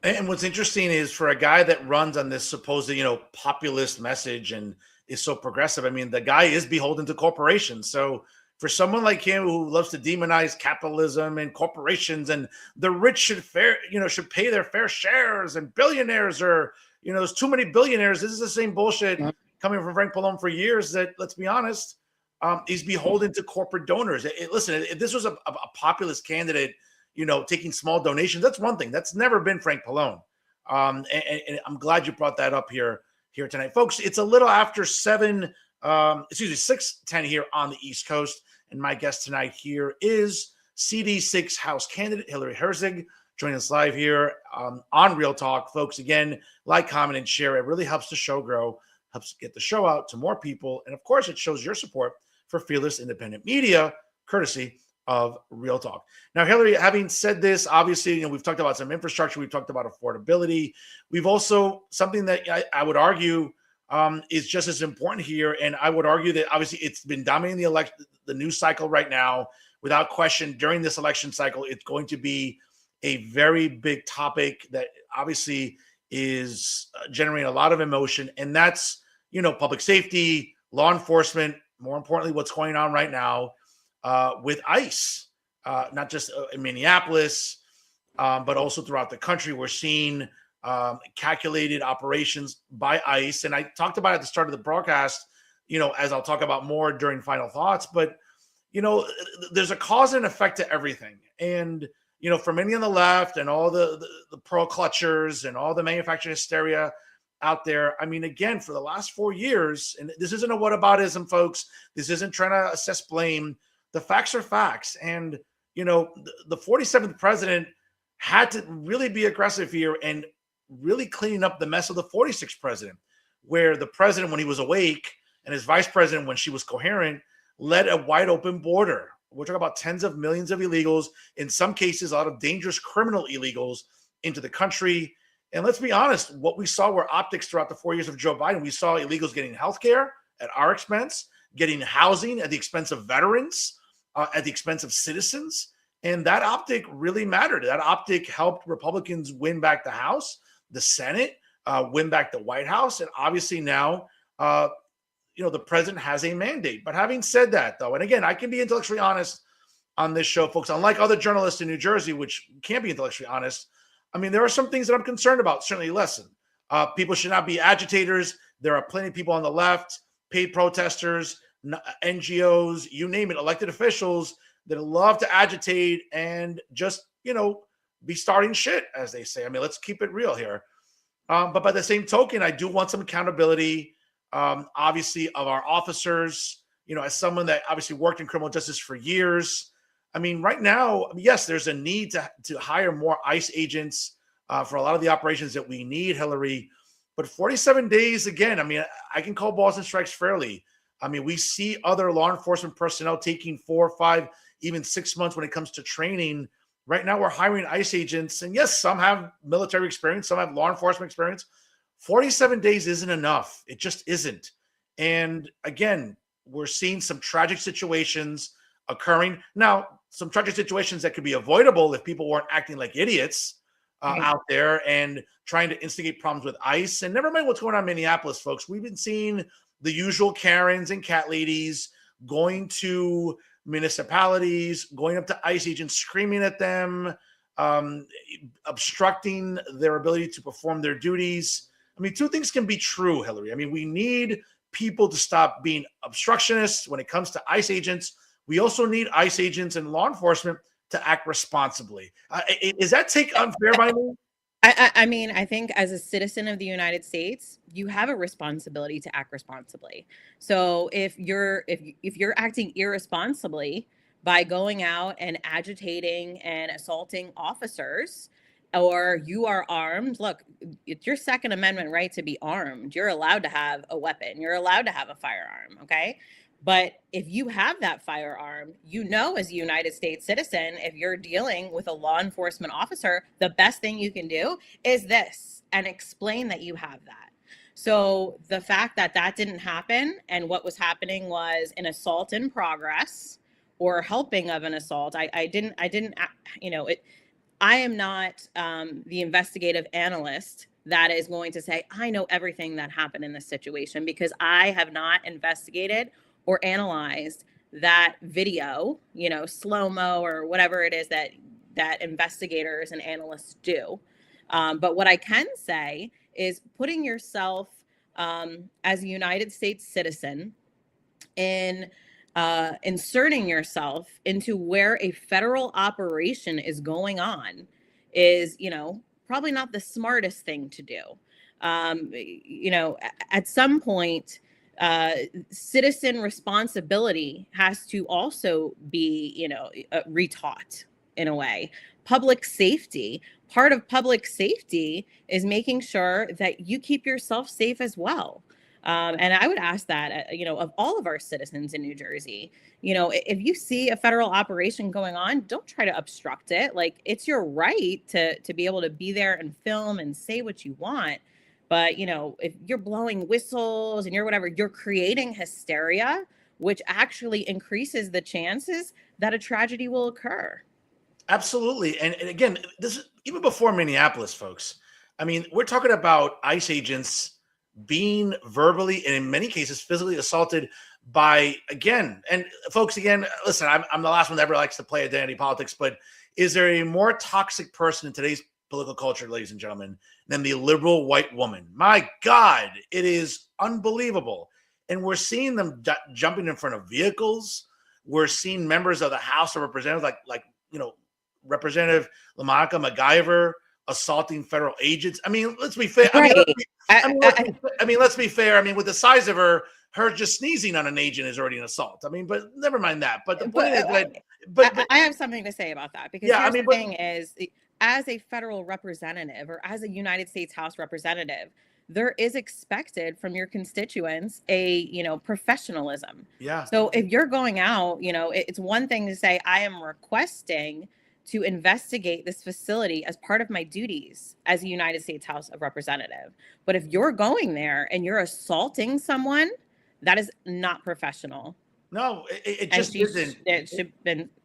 And what's interesting is for a guy that runs on this supposed, populist message and is so progressive, I mean, the guy is beholden to corporations. So for someone like him who loves to demonize capitalism and corporations and the rich should pay their fair shares, and billionaires are, there's too many billionaires. This is the same bullshit coming from Frank Pallone for years that, let's be honest, he's beholden to corporate donors. Listen, if this was a populist candidate, taking small donations, that's one thing. That's never been Frank Pallone. And I'm glad you brought that up here tonight. Folks, it's a little after 6:10 here on the East Coast. And my guest tonight here is CD6 House candidate Hillary Herzig, joining us live here on Real Talk. Folks, again, like, comment, and share. It really helps the show grow, helps get the show out to more people. And of course, it shows your support for fearless independent media, courtesy of Real Talk. Now, Hillary, having said this, obviously, we've talked about some infrastructure. We've talked about affordability. We've also, something that I would argue is just as important here. And I would argue that obviously it's been dominating the news cycle right now. Without question, during this election cycle, it's going to be a very big topic that obviously is generating a lot of emotion. And that's, public safety, law enforcement, more importantly, what's going on right now with ICE, not just in Minneapolis, but also throughout the country. We're seeing calculated operations by ICE. And I talked about it at the start of the broadcast, as I'll talk about more during final thoughts, but, there's a cause and effect to everything. And, for many on the left and all the pearl clutchers and all the manufacturing hysteria out there, I mean, again, for the last 4 years, and this isn't a whataboutism, folks, this isn't trying to assess blame. The facts are facts. And, the 47th president had to really be aggressive here and really cleaning up the mess of the 46th president, where the president, when he was awake, and his vice president, when she was coherent, led a wide open border. We're talking about tens of millions of illegals, in some cases, a lot of dangerous criminal illegals into the country. And let's be honest, what we saw were optics throughout the 4 years of Joe Biden. We saw illegals getting healthcare at our expense, getting housing at the expense of veterans, at the expense of citizens. And that optic really mattered. That optic helped Republicans win back the House, the Senate, win back the White House. And obviously now, the president has a mandate. But having said that, though, and again, I can be intellectually honest on this show, folks, unlike other journalists in New Jersey, which can't be intellectually honest. I mean, there are some things that I'm concerned about, certainly listen. People should not be agitators. There are plenty of people on the left, paid protesters, NGOs, you name it, elected officials that love to agitate and just, be starting shit, as they say. I mean, let's keep it real here. But by the same token, I do want some accountability, obviously, of our officers, as someone that obviously worked in criminal justice for years. I mean, right now, yes, there's a need to hire more ICE agents for a lot of the operations that we need, Hillary. But 47 days, again, I mean, I can call balls and strikes fairly. I mean, we see other law enforcement personnel taking 4, 5, even 6 months when it comes to training. Right now, we're hiring ICE agents. And yes, some have military experience, some have law enforcement experience. 47 days isn't enough. It just isn't. And again, we're seeing some tragic situations occurring. Now, some tragic situations that could be avoidable if people weren't acting like idiots out there and trying to instigate problems with ICE. And never mind what's going on in Minneapolis, folks. We've been seeing the usual Karens and cat ladies going to municipalities, going up to ICE agents, screaming at them, obstructing their ability to perform their duties. I mean, two things can be true, Hillary. I mean, we need people to stop being obstructionists when it comes to ICE agents. We also need ICE agents and law enforcement to act responsibly. Is that take unfair by me? I mean, I think as a citizen of the United States, you have a responsibility to act responsibly. So if you're acting irresponsibly by going out and agitating and assaulting officers, or you are armed, look, it's your Second Amendment right to be armed. You're allowed to have a weapon. You're allowed to have a firearm. Okay. But if you have that firearm, you know, as a United States citizen, if you're dealing with a law enforcement officer, the best thing you can do is this and explain that you have that. So the fact that that didn't happen and what was happening was an assault in progress or helping of an assault. I didn't, you know, I am not the investigative analyst that is going to say, I know everything that happened in this situation, because I have not investigated or analyzed that video, you know, slow-mo or whatever it is that investigators and analysts do. But what I can say is putting yourself as a United States citizen in inserting yourself into where a federal operation is going on is, you know, probably not the smartest thing to do. You know, at some point, citizen responsibility has to also be, you know, retaught in a way. Public safety, part of public safety is making sure that you keep yourself safe as well. And I would ask that, you know, of all of our citizens in New Jersey, you know, if you see a federal operation going on, don't try to obstruct it. Like, it's your right to be able to be there and film and say what you want. But, you know, if you're blowing whistles and you're whatever, you're creating hysteria, which actually increases the chances that a tragedy will occur. Absolutely. And again, this is even before Minneapolis, folks. I mean, we're talking about ICE agents being verbally and in many cases physically assaulted by, again, and folks, again, listen, I'm the last one that ever likes to play identity politics, but is there a more toxic person in today's political culture, ladies and gentlemen, than the liberal white woman? My God, it is unbelievable. And we're seeing them jumping in front of vehicles. We're seeing members of the House of Representatives, like you know, Representative LaMonica MacGyver assaulting federal agents. I mean, let's be fair. Right. I mean, let's be fair. I mean, with the size of her just sneezing on an agent is already an assault. I mean, but never mind that. But the point is that, I have something to say about that, because yeah, the thing is, as a federal representative or as a United States House representative, there is expected from your constituents a, you know, professionalism. Yeah. So if you're going out, you know, it's one thing to say, I am requesting to investigate this facility as part of my duties as a United States House of Representative. But if you're going there and you're assaulting someone, that is not professional. No, it just isn't. It should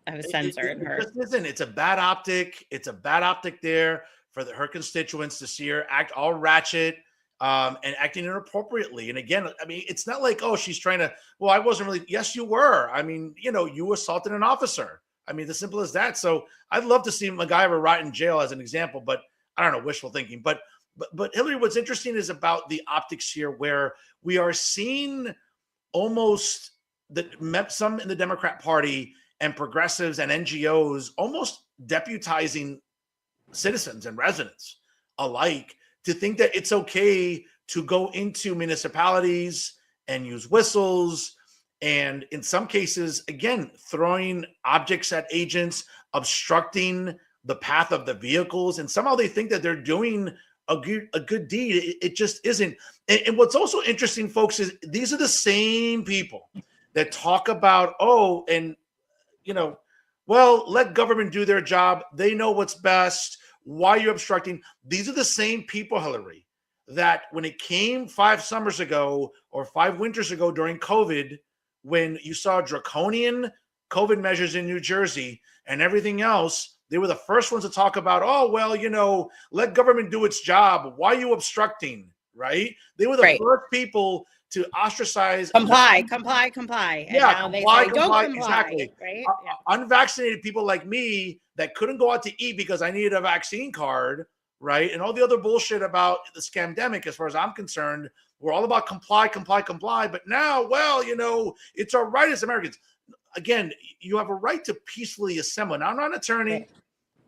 have censored her. It just isn't. It's a bad optic. It's a bad optic there for her constituents to see her act all ratchet and acting inappropriately. And again, I mean, it's not like, oh, she's trying to, well, I wasn't really, yes, you were. I mean, you know, you assaulted an officer. I mean, as simple as that. So I'd love to see MacGyver rot in jail as an example, but I don't know, wishful thinking. But Hillary, what's interesting is about the optics here, where we are seeing almost some in the Democrat Party and progressives and NGOs almost deputizing citizens and residents alike to think that it's okay to go into municipalities and use whistles, and in some cases, again, throwing objects at agents, obstructing the path of the vehicles. And somehow they think that they're doing a good deed. It just isn't. And what's also interesting, folks, is these are the same people that talk about, oh, and, you know, well, let government do their job. They know what's best. Why are you obstructing? These are the same people, Hillary, that when it came 5 summers ago or 5 winters ago during COVID, when you saw draconian COVID measures in New Jersey and everything else, they were the first ones to talk about, oh, well, you know, let government do its job. Why are you obstructing, right? They were the first people to ostracize. Comply. And Yeah, now they comply, say, don't comply. comply, Exactly. right? Yeah. Unvaccinated people like me that couldn't go out to eat because I needed a vaccine card, right? And all the other bullshit about the scamdemic, as far as I'm concerned, we're all about comply, comply, comply. But now, well, it's our right as Americans. Again, you have a right to peacefully assemble. Now, I'm not an attorney. Right.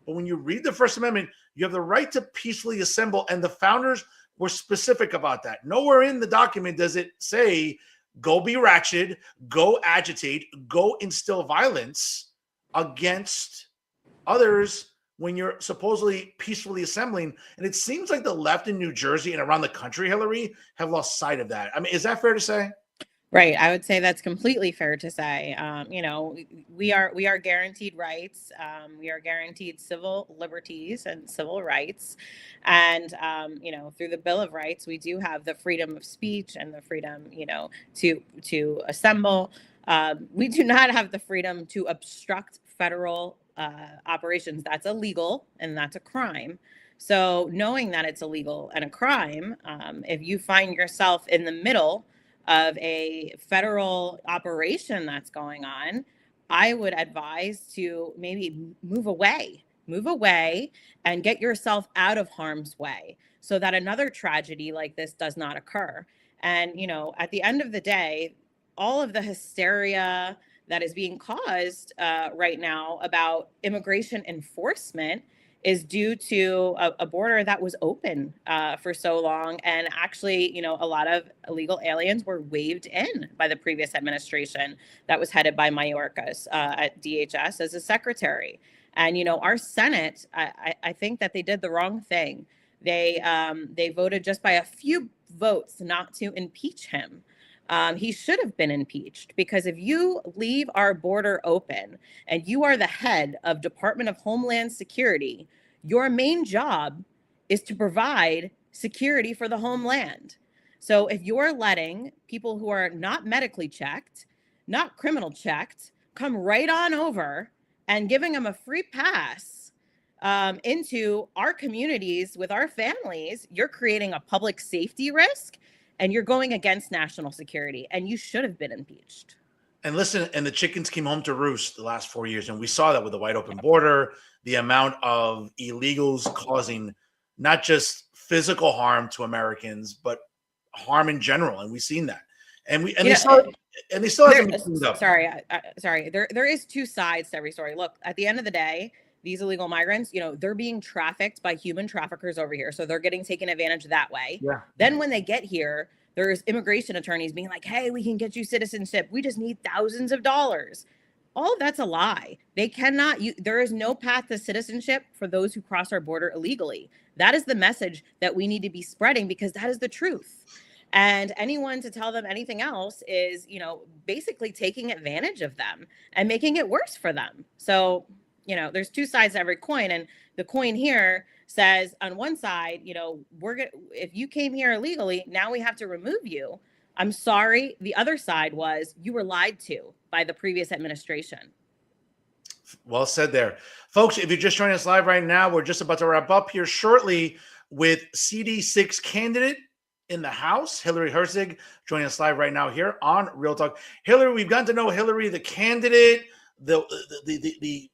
But when you read the First Amendment, you have the right to peacefully assemble. And the founders were specific about that. Nowhere in the document does it say, go be ratchet, go agitate, go instill violence against others when you're supposedly peacefully assembling. And it seems like the left in New Jersey and around the country, Hillary, have lost sight of that. I mean, is that fair to say? Right. I would say that's completely fair to say. We are guaranteed rights. We are guaranteed civil liberties and civil rights, and through the Bill of Rights, we do have the freedom of speech and the freedom, to assemble. We do not have the freedom to obstruct federal operations. That's illegal and that's a crime. So, knowing that it's illegal and a crime, if you find yourself in the middle of a federal operation that's going on, I would advise to maybe move away and get yourself out of harm's way so that another tragedy like this does not occur. And, at the end of the day, all of the hysteria that is being caused right now about immigration enforcement is due to a border that was open for so long. And actually, a lot of illegal aliens were waved in by the previous administration that was headed by Mayorkas at DHS as a secretary. And, our Senate, I think that they did the wrong thing. They voted just by a few votes not to impeach him. He should have been impeached, because if you leave our border open and you are the head of Department of Homeland Security, your main job is to provide security for the homeland. So if you're letting people who are not medically checked, not criminal checked, come right on over and giving them a free pass into our communities with our families, you're creating a public safety risk. And you're going against national security, and you should have been impeached. And listen, and the chickens came home to roost the last 4 years. And we saw that with the wide open border, the amount of illegals causing not just physical harm to Americans, but harm in general. And we've seen that. And they still haven't been cleaned up. Sorry. There is two sides to every story. Look, at the end of the day, these illegal migrants, they're being trafficked by human traffickers over here. So they're getting taken advantage that way. Yeah. Then when they get here, there's immigration attorneys being like, hey, we can get you citizenship. We just need thousands of dollars. All of that's a lie. They cannot, there is no path to citizenship for those who cross our border illegally. That is the message that we need to be spreading, because that is the truth. And anyone to tell them anything else is, basically taking advantage of them and making it worse for them. So, there's two sides to every coin. And the coin here says, on one side, if you came here illegally, now we have to remove you. I'm sorry. The other side was, you were lied to by the previous administration. Well said there. Folks, if you're just joining us live right now, we're just about to wrap up here shortly with CD6 candidate in the House, Hillary Herzig, joining us live right now here on Real Talk. Hillary, we've gotten to know Hillary, the candidate, the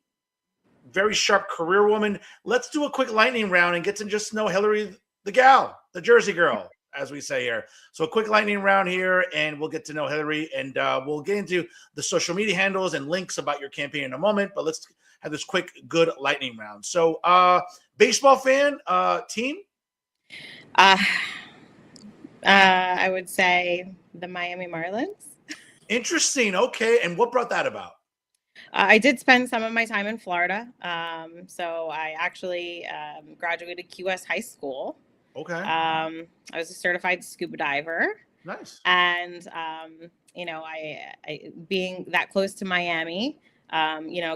very sharp career woman. Let's do a quick lightning round and get to just know Hillary, the gal, the Jersey girl, as we say here. So a quick lightning round here, and we'll get to know Hillary, and we'll get into the social media handles and links about your campaign in a moment. But let's have this quick, good lightning round. So baseball fan, team? I would say the Miami Marlins. Interesting. Okay. And what brought that about? I did spend some of my time in Florida. So I actually graduated QS High School. Okay. I was a certified scuba diver. Nice. And, I being that close to Miami,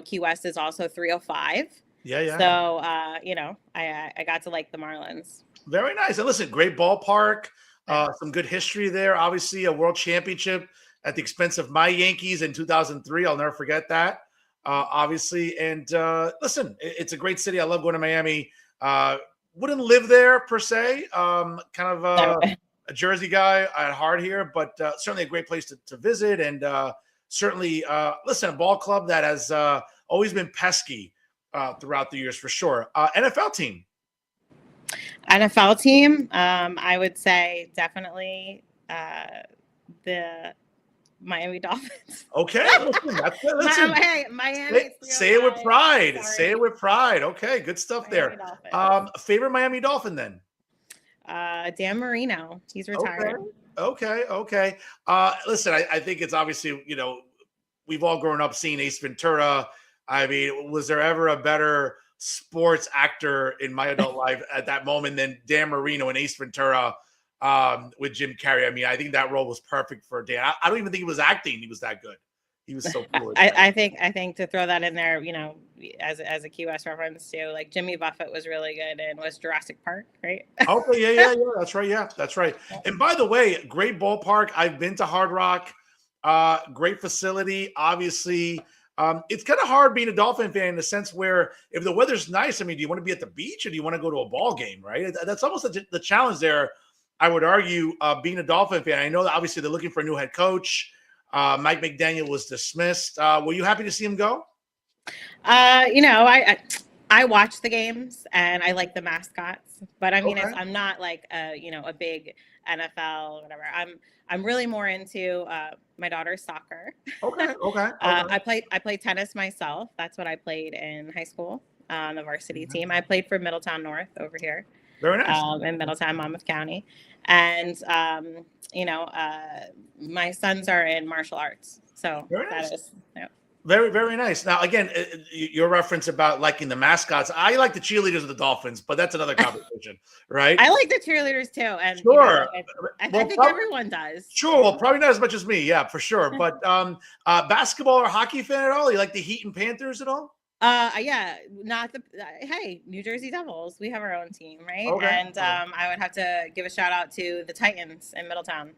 Key West is also 305. Yeah. So, I got to like the Marlins. Very nice. And listen, great ballpark. Some good history there. Obviously, a world championship at the expense of my Yankees in 2003. I'll never forget that. Obviously. And listen, it's a great city. I love going to Miami. Wouldn't live there per se. a Jersey guy at heart here, but certainly a great place to visit. And certainly, listen, a ball club that has always been pesky throughout the years for sure. NFL team. NFL team, I would say definitely the Miami Dolphins. Okay, listen, that's it. Listen, Hey, Miami. say it with pride. Sorry. Say it with pride. Okay, good stuff Miami there. Favorite Miami Dolphin then? Dan Marino. He's retired. Okay. Listen, I think it's obviously, we've all grown up seeing Ace Ventura. I mean, was there ever a better sports actor in my adult life at that moment than Dan Marino and Ace Ventura with Jim Carrey? I mean, I think that role was perfect for Dan. I don't even think he was acting. He was that good. He was so cool. I think to throw that in there, as a Key West reference too, like Jimmy Buffett was really good and was Jurassic Park, right? Okay, yeah. That's right. Yeah, that's right. And by the way, great ballpark. I've been to Hard Rock. Great facility. Obviously, it's kind of hard being a Dolphin fan in the sense where if the weather's nice, I mean, do you want to be at the beach or do you want to go to a ball game, right? That's almost the challenge there. I would argue, being a Dolphin fan. I know that obviously they're looking for a new head coach. Mike McDaniel was dismissed. Were you happy to see him go? I watch the games and I like the mascots, but I mean, I'm not like a big NFL or whatever. I'm really more into my daughter's soccer. Okay. I played tennis myself. That's what I played in high school on the varsity team. I played for Middletown North over here. Very nice. In Middletown, Monmouth County. And, my sons are in martial arts. So very nice. That is, Very, very nice. Now, again, your reference about liking the mascots. I like the cheerleaders of the Dolphins, but that's another conversation, right? I like the cheerleaders too. And sure. I think everyone does. Sure. Well, probably not as much as me. Yeah, for sure. But basketball or hockey fan at all? You like the Heat and Panthers at all? Yeah, not the hey, New Jersey Devils. We have our own team, right? Okay. And I would have to give a shout out to the Titans in Middletown.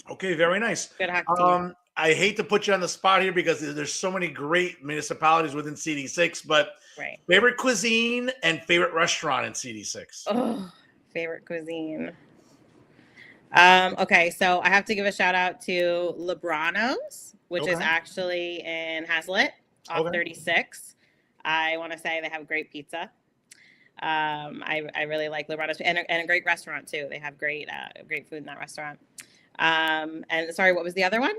Okay, very nice. Good hockey team. I hate to put you on the spot here because there's so many great municipalities within CD6, but favorite cuisine and favorite restaurant in CD6? Oh, favorite cuisine. Okay, so I have to give a shout out to Lebrano's, which is actually in Hazlitt. Off 36. I want to say they have great pizza. I really like Lebrano's and a great restaurant too. They have great food in that restaurant. And sorry, what was the other one?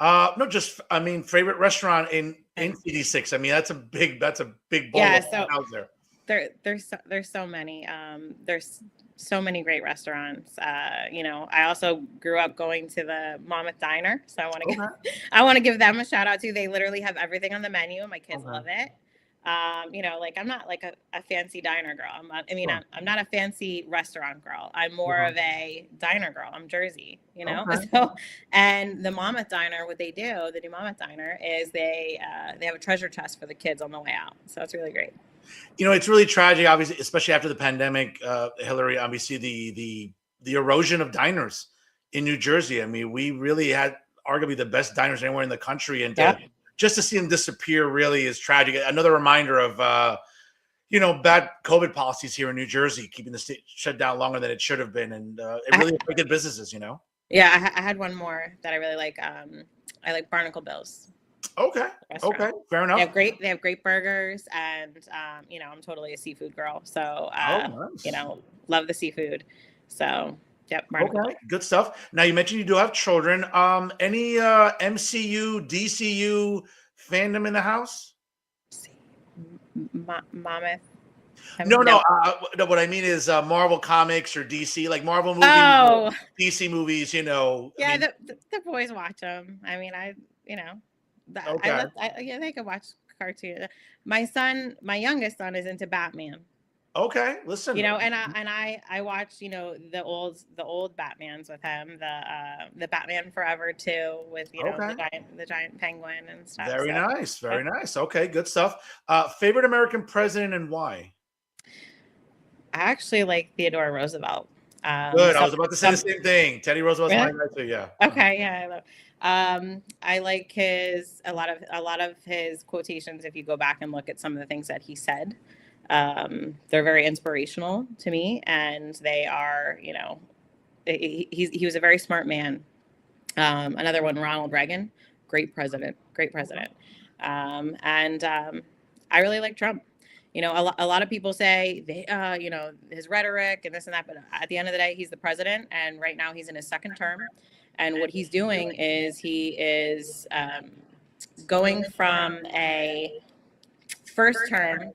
No, just favorite restaurant in CD6. I mean, that's a big bowl out there. There's so many. There's so many great restaurants. I also grew up going to the Monmouth Diner, so I want to give them a shout out too. They literally have everything on the menu, and my kids love it. I'm not like a fancy diner girl. I'm not a fancy restaurant girl. I'm more of a diner girl. I'm Jersey, So, and the Monmouth Diner, what they do, the new Monmouth Diner, is they have a treasure chest for the kids on the way out. So it's really great. It's really tragic, obviously, especially after the pandemic, Hillary, obviously the erosion of diners in New Jersey. I mean, we really had arguably the best diners anywhere in the country. And just to see them disappear really is tragic. Another reminder of, bad COVID policies here in New Jersey, keeping the state shut down longer than it should have been. And it really affected businesses, Yeah, I had one more that I really like. I like Barnacle Bill's. Okay, fair enough. They have great burgers, and I'm totally a seafood girl, so love the seafood. So okay, good stuff. Now you mentioned you do have children. Any MCU, DCU fandom in the house? Monmouth. No. What I mean is Marvel comics or DC, like Marvel movies, DC movies. Yeah, the boys watch them. I mean, they could watch cartoons. My youngest son is into Batman. Okay, listen. And I watched, the old Batmans with him, the Batman Forever too, with the giant penguin and stuff. Very nice. Okay, good stuff. Favorite American president and why? I actually like Theodore Roosevelt. Good. I was about to say the same thing. Teddy Roosevelt's my guy too. Yeah. Okay. Yeah. I love. I like a lot of his quotations. If you go back and look at some of the things that he said, they're very inspirational to me, and they are, he was a very smart man. Another one, Ronald Reagan, great president, great president. And I really like Trump. You know, a lot of people say, you know, his rhetoric and this and that, but at the end of the day, he's the president. And right now he's in his second term. And what he's doing is he is going from a first term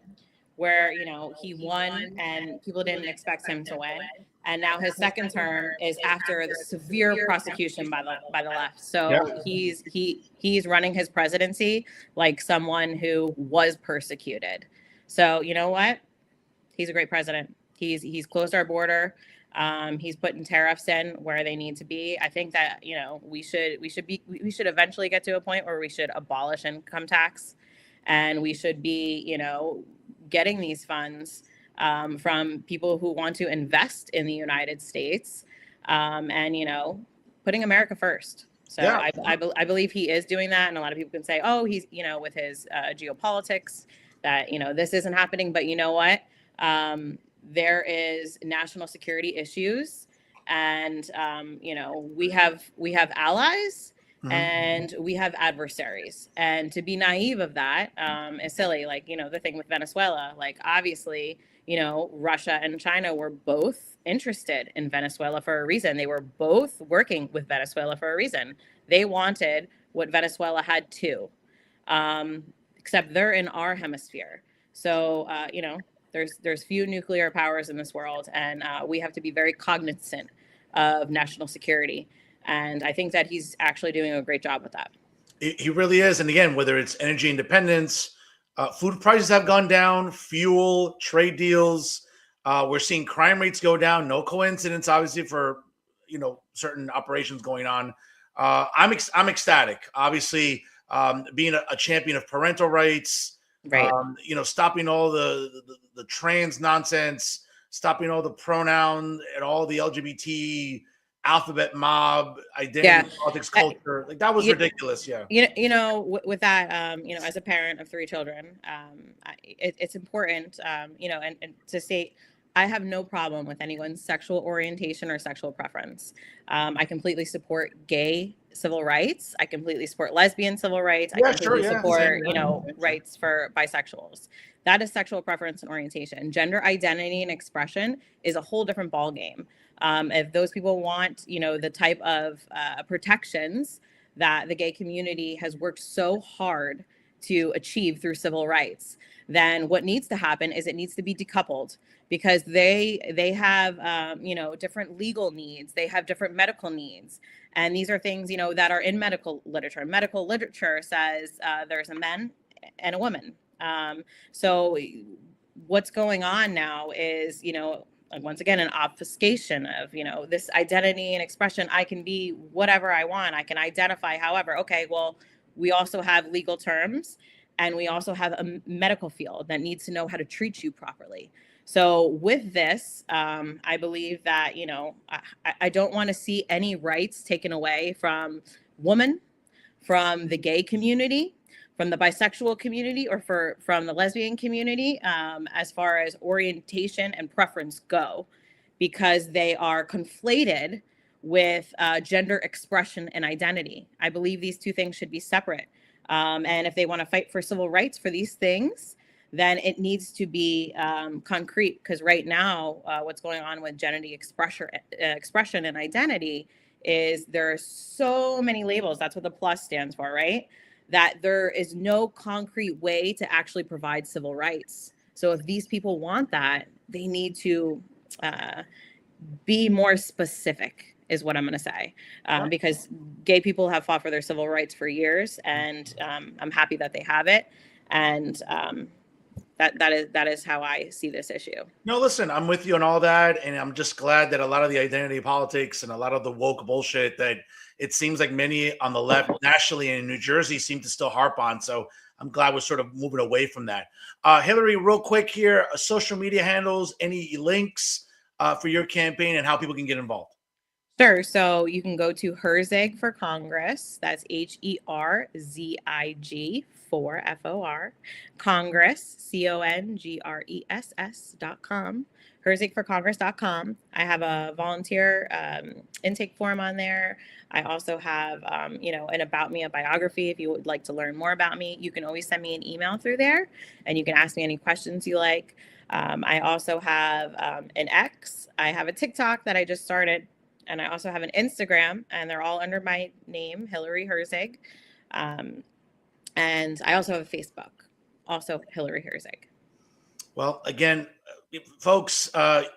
where, you know, he won and people didn't expect him to win, and now his second term is after the severe prosecution by the left. So he's running his presidency like someone who was persecuted. So you know what, he's a great president. He's closed our border. He's putting tariffs in where they need to be. I think that, you know, we should eventually get to a point where we should abolish income tax, and we should be, you know, getting these funds from people who want to invest in the United States, and, you know, putting America first. So Yeah. I believe he is doing that. And a lot of people can say, oh, he's, you know, with his geopolitics, that, you know, this isn't happening. But you know what? There is national security issues, and you know, we have allies, and we have adversaries, and to be naive of that is silly. Like, you know, the thing with Venezuela, like, obviously, you know, Russia and China were both interested in Venezuela for a reason. They were both working with Venezuela for a reason. They wanted what Venezuela had too, except they're in our hemisphere. So you know, there's few nuclear powers in this world, and we have to be very cognizant of national security. And I think that he's actually doing a great job with that. He really is. And again, whether it's energy independence, food prices have gone down, fuel, trade deals. We're seeing crime rates go down. No coincidence, obviously, for, you know, certain operations going on. I'm ecstatic. Obviously, being a champion of parental rights, Right. you know, stopping all the trans nonsense, stopping all the pronoun and all the LGBT alphabet mob identity politics culture. Like, that was ridiculous. Yeah. You know, with that, you know, as a parent of 3 children, it's important, you know, and to say, I have no problem with anyone's sexual orientation or sexual preference. I completely support gay civil rights. I completely support lesbian civil rights. I completely support, you know, rights for bisexuals. That is sexual preference and orientation. Gender identity and expression is a whole different ballgame. If those people want, you know, the type of protections that the gay community has worked so hard to achieve through civil rights, then what needs to happen is it needs to be decoupled, because they have you know, different legal needs, they have different medical needs, and these are things, you know, that are in medical literature. Medical literature says there's a man and a woman. So what's going on now is, you know, once again, an obfuscation of, you know, this identity and expression. I can be whatever I want. I can identify however. Okay, well, we also have legal terms, and we also have a medical field that needs to know how to treat you properly. So with this, I believe that, you know, I don't want to see any rights taken away from women, from the gay community, from the bisexual community, or from the lesbian community, as far as orientation and preference go, because they are conflated with gender expression and identity. I believe these two things should be separate. And if they want to fight for civil rights for these things, then it needs to be concrete. Because right now, what's going on with gender expression and identity is there are so many labels. That's what the plus stands for, right? That there is no concrete way to actually provide civil rights. So if these people want that, they need to be more specific, is what I'm going to say, because gay people have fought for their civil rights for years, and I'm happy that they have it. And that is how I see this issue. No, listen, I'm with you on all that, and I'm just glad that a lot of the identity politics and a lot of the woke bullshit that it seems like many on the left nationally and in New Jersey seem to still harp on. So I'm glad we're sort of moving away from that. Hillary, real quick here, social media handles, any links for your campaign and how people can get involved? Sure. So you can go to Herzig for Congress. That's Herzig for FOR. Congress, CONGRESS.com. herzigforcongress.com. I have a volunteer intake form on there. I also have, an about me, a biography. If you would like to learn more about me, you can always send me an email through there, and you can ask me any questions you like. I also have an X. I have a TikTok that I just started, and I also have an Instagram, and they're all under my name, Hillary Herzig. And I also have a Facebook, also Hillary Herzig. Well, again, folks,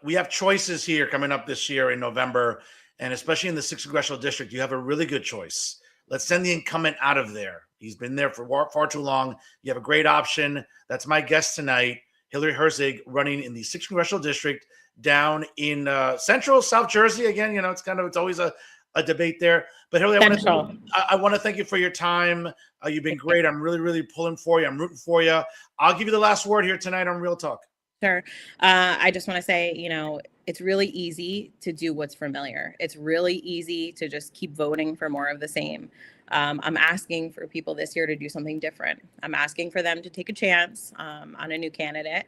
we have choices here coming up this year in November, and especially in the 6th Congressional District, you have a really good choice. Let's send the incumbent out of there. He's been there for far too long. You have a great option. That's my guest tonight, Hillary Herzig, running in the 6th Congressional District down in Central South Jersey. Again, it's always a debate there. But Hillary, I want to thank you for your time. You've been great. I'm really, really pulling for you. I'm rooting for you. I'll give you the last word here tonight on Real Talk. Sure. I just want to say, it's really easy to do what's familiar. It's really easy to just keep voting for more of the same. I'm asking for people this year to do something different. I'm asking for them to take a chance on a new candidate.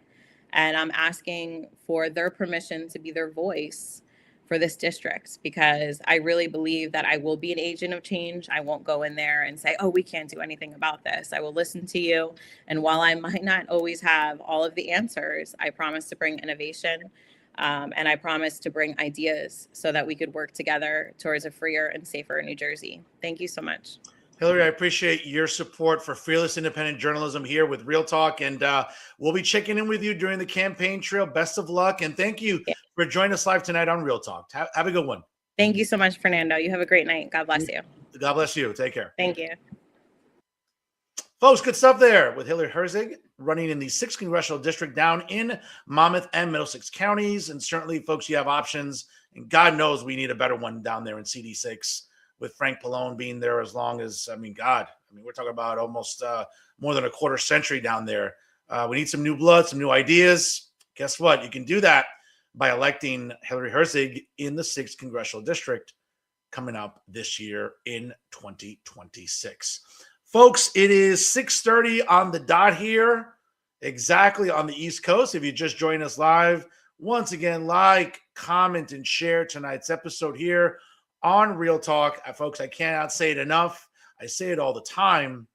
And I'm asking for their permission to be their voice for this district, because I really believe that I will be an agent of change. I won't go in there and say, oh, we can't do anything about this. I will listen to you. And while I might not always have all of the answers, I promise to bring innovation. And I promise to bring ideas so that we could work together towards a freer and safer New Jersey. Thank you so much. Hillary, I appreciate your support for fearless independent journalism here with Real Talk, and we'll be checking in with you during the campaign trail. Best of luck, and thank you for joining us live tonight on Real Talk. Have a good one. Thank you so much, Fernando. You have a great night. God bless you. God bless you. Take care. Thank you. Folks, good stuff there with Hillary Herzig running in the 6th Congressional District down in Monmouth and Middlesex counties. And certainly, folks, you have options, and God knows we need a better one down there in CD6. With Frank Pallone being there as long as, we're talking about almost more than a quarter century down there. We need some new blood, some new ideas. Guess what? You can do that by electing Hillary Herzig in the 6th Congressional District coming up this year in 2026. Folks, it is 6:30 on the dot here, exactly on the East Coast. If you just joined us live, once again, like, comment, and share tonight's episode here on Real Talk. Folks, I cannot say it enough. I say it all the time.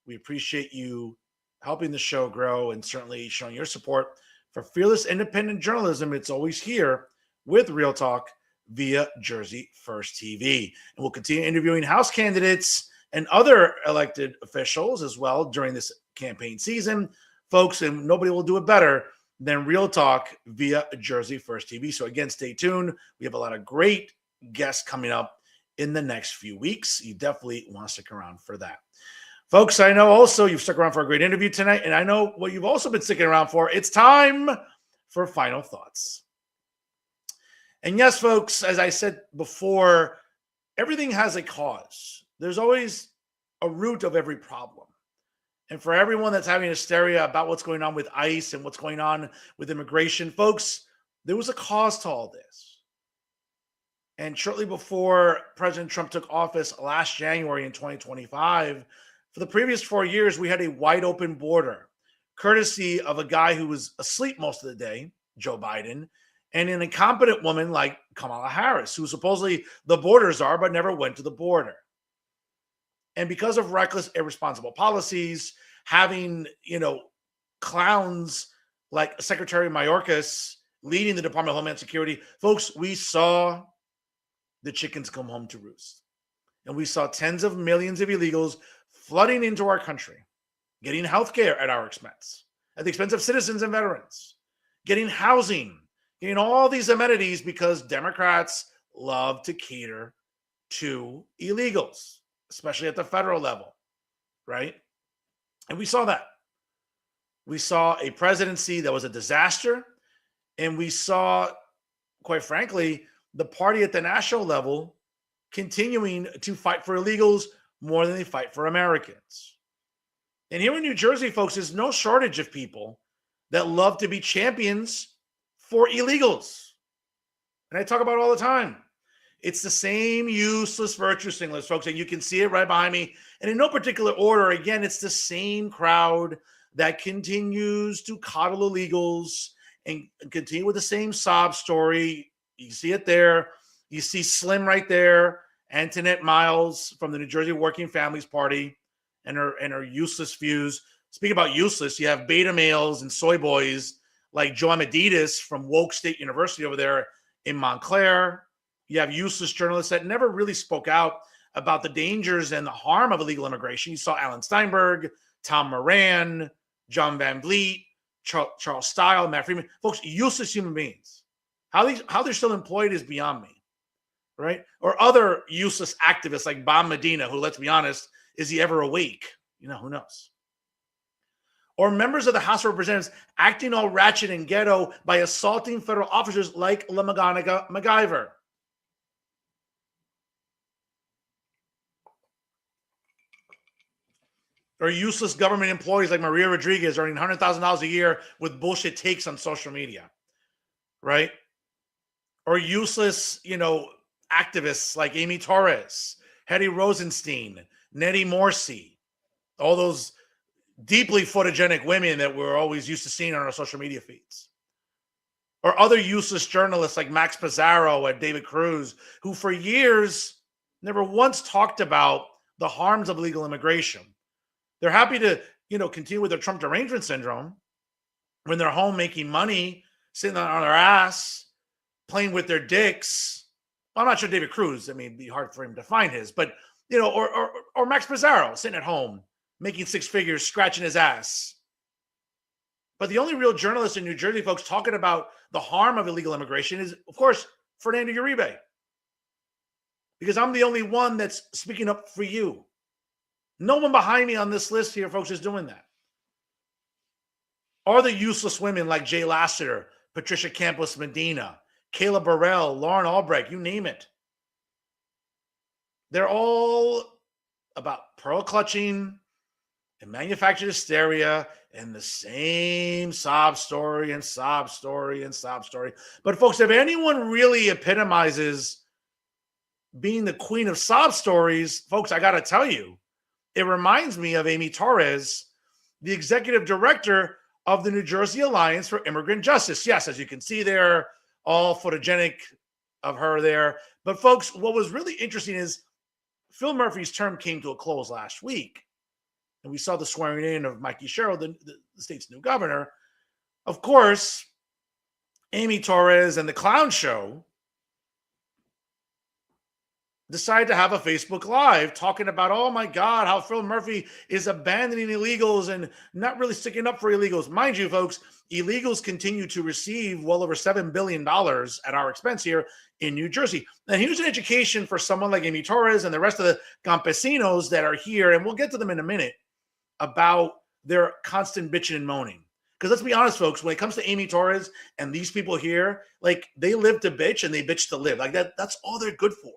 We appreciate you helping the show grow and certainly showing your support for fearless independent journalism. It's always here with Real Talk via Jersey First TV. And we'll continue interviewing House candidates and other elected officials as well during this campaign season. Folks, and nobody will do it better than Real Talk via Jersey First TV. So again, stay tuned. We have a lot of great guests coming up in the next few weeks. You definitely want to stick around for that. Folks, I know also you've stuck around for a great interview tonight, and I know what you've also been sticking around for. It's time for final thoughts. And yes, folks, as I said before, everything has a cause. There's always a root of every problem. And for everyone that's having hysteria about what's going on with ICE and what's going on with immigration, folks, there was a cause to all this. And shortly before President Trump took office last January in 2025, for the previous 4 years, we had a wide open border, courtesy of a guy who was asleep most of the day, Joe Biden, and an incompetent woman like Kamala Harris, who supposedly the border czar, but never went to the border. And because of reckless, irresponsible policies, having, clowns like Secretary Mayorkas leading the Department of Homeland Security, folks, we saw the chickens come home to roost. And we saw tens of millions of illegals flooding into our country, getting health care at our expense, at the expense of citizens and veterans, getting housing, getting all these amenities because Democrats love to cater to illegals, especially at the federal level, right? And we saw that. We saw a presidency that was a disaster, and we saw, quite frankly, the party at the national level continuing to fight for illegals more than they fight for Americans. And here in New Jersey, folks, there's no shortage of people that love to be champions for illegals. And I talk about it all the time. It's the same useless virtue singlets, folks, and you can see it right behind me. And in no particular order, again, it's the same crowd that continues to coddle illegals and continue with the same sob story. You see it there. You see Slim right there, Antoinette Miles from the New Jersey Working Families Party and her useless views. Speaking about useless, you have beta males and soy boys like Joe Amaditis from Woke State University over there in Montclair. You have useless journalists that never really spoke out about the dangers and the harm of illegal immigration. You saw Alan Steinberg, Tom Moran, John Van Vliet, Charles Stile, Matt Freeman. Folks, useless human beings. How they're still employed is beyond me, right? Or other useless activists like Bob Medina, who, let's be honest, is he ever awake? Who knows? Or members of the House of Representatives acting all ratchet and ghetto by assaulting federal officers like LaMaGoniga MacGyver. Or useless government employees like Maria Rodriguez earning $100,000 a year with bullshit takes on social media, right? Or useless, activists like Amy Torres, Hetty Rosenstein, Nettie Morsi, all those deeply photogenic women that we're always used to seeing on our social media feeds. Or other useless journalists like Max Pizarro and David Cruz, who for years never once talked about the harms of illegal immigration. They're happy to, continue with their Trump derangement syndrome when they're home making money, sitting on their ass, playing with their dicks. Well, I'm not sure David Cruz. It'd be hard for him to find his, but or Max Pizarro sitting at home making six figures, scratching his ass. But the only real journalist in New Jersey, folks, talking about the harm of illegal immigration is, of course, Fernando Uribe. Because I'm the only one that's speaking up for you. No one behind me on this list here, folks, is doing that. Or the useless women like Jay Lassiter, Patricia Campos Medina, Kayla Burrell, Lauren Albrecht, you name it. They're all about pearl clutching and manufactured hysteria and the same sob story and sob story and sob story. But folks, if anyone really epitomizes being the queen of sob stories, folks, I got to tell you, it reminds me of Amy Torres, the executive director of the New Jersey Alliance for Immigrant Justice. Yes, as you can see there, all photogenic of her there. But folks, what was really interesting is Phil Murphy's term came to a close last week. And we saw the swearing in of Mikey Sherrill, the state's new governor. Of course, Amy Torres and the Clown Show decided to have a Facebook Live talking about, oh my God, how Phil Murphy is abandoning illegals and not really sticking up for illegals. Mind you, folks, illegals continue to receive well over $7 billion at our expense here in New Jersey. And here's an education for someone like Amy Torres and the rest of the campesinos that are here, and we'll get to them in a minute, about their constant bitching and moaning. Because let's be honest, folks, when it comes to Amy Torres and these people here, like, they live to bitch and they bitch to live. Like, that's all they're good for.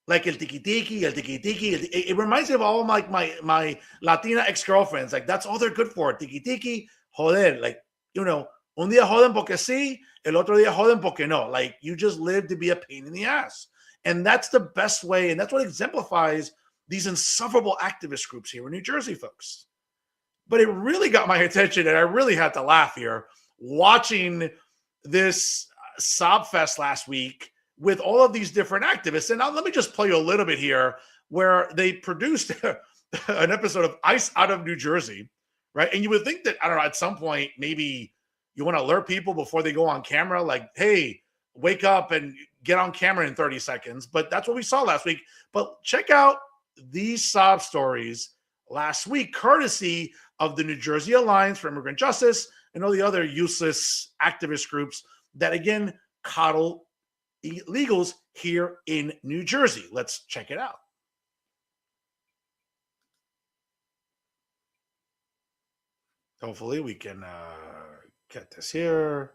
Like el tiki-tiki. It reminds me of all my Latina ex-girlfriends. Like, that's all they're good for. Tiki-tiki, joder. Like, un día joden porque sí, el otro día joden porque no. Like, you just live to be a pain in the ass. And that's the best way, and that's what exemplifies these insufferable activist groups here in New Jersey, folks. But it really got my attention, and I really had to laugh here watching this sob fest last week with all of these different activists. And now let me just play you a little bit here where they produced an episode of Ice Out of New Jersey, right? And you would think that, I don't know, at some point, maybe you want to alert people before they go on camera, like, hey, wake up and get on camera in 30 seconds. But that's what we saw last week. But check out these sob stories last week, courtesy of the New Jersey Alliance for Immigrant Justice and all the other useless activist groups that, again, coddle illegals here in New Jersey. Let's check it out. Hopefully we can get this here.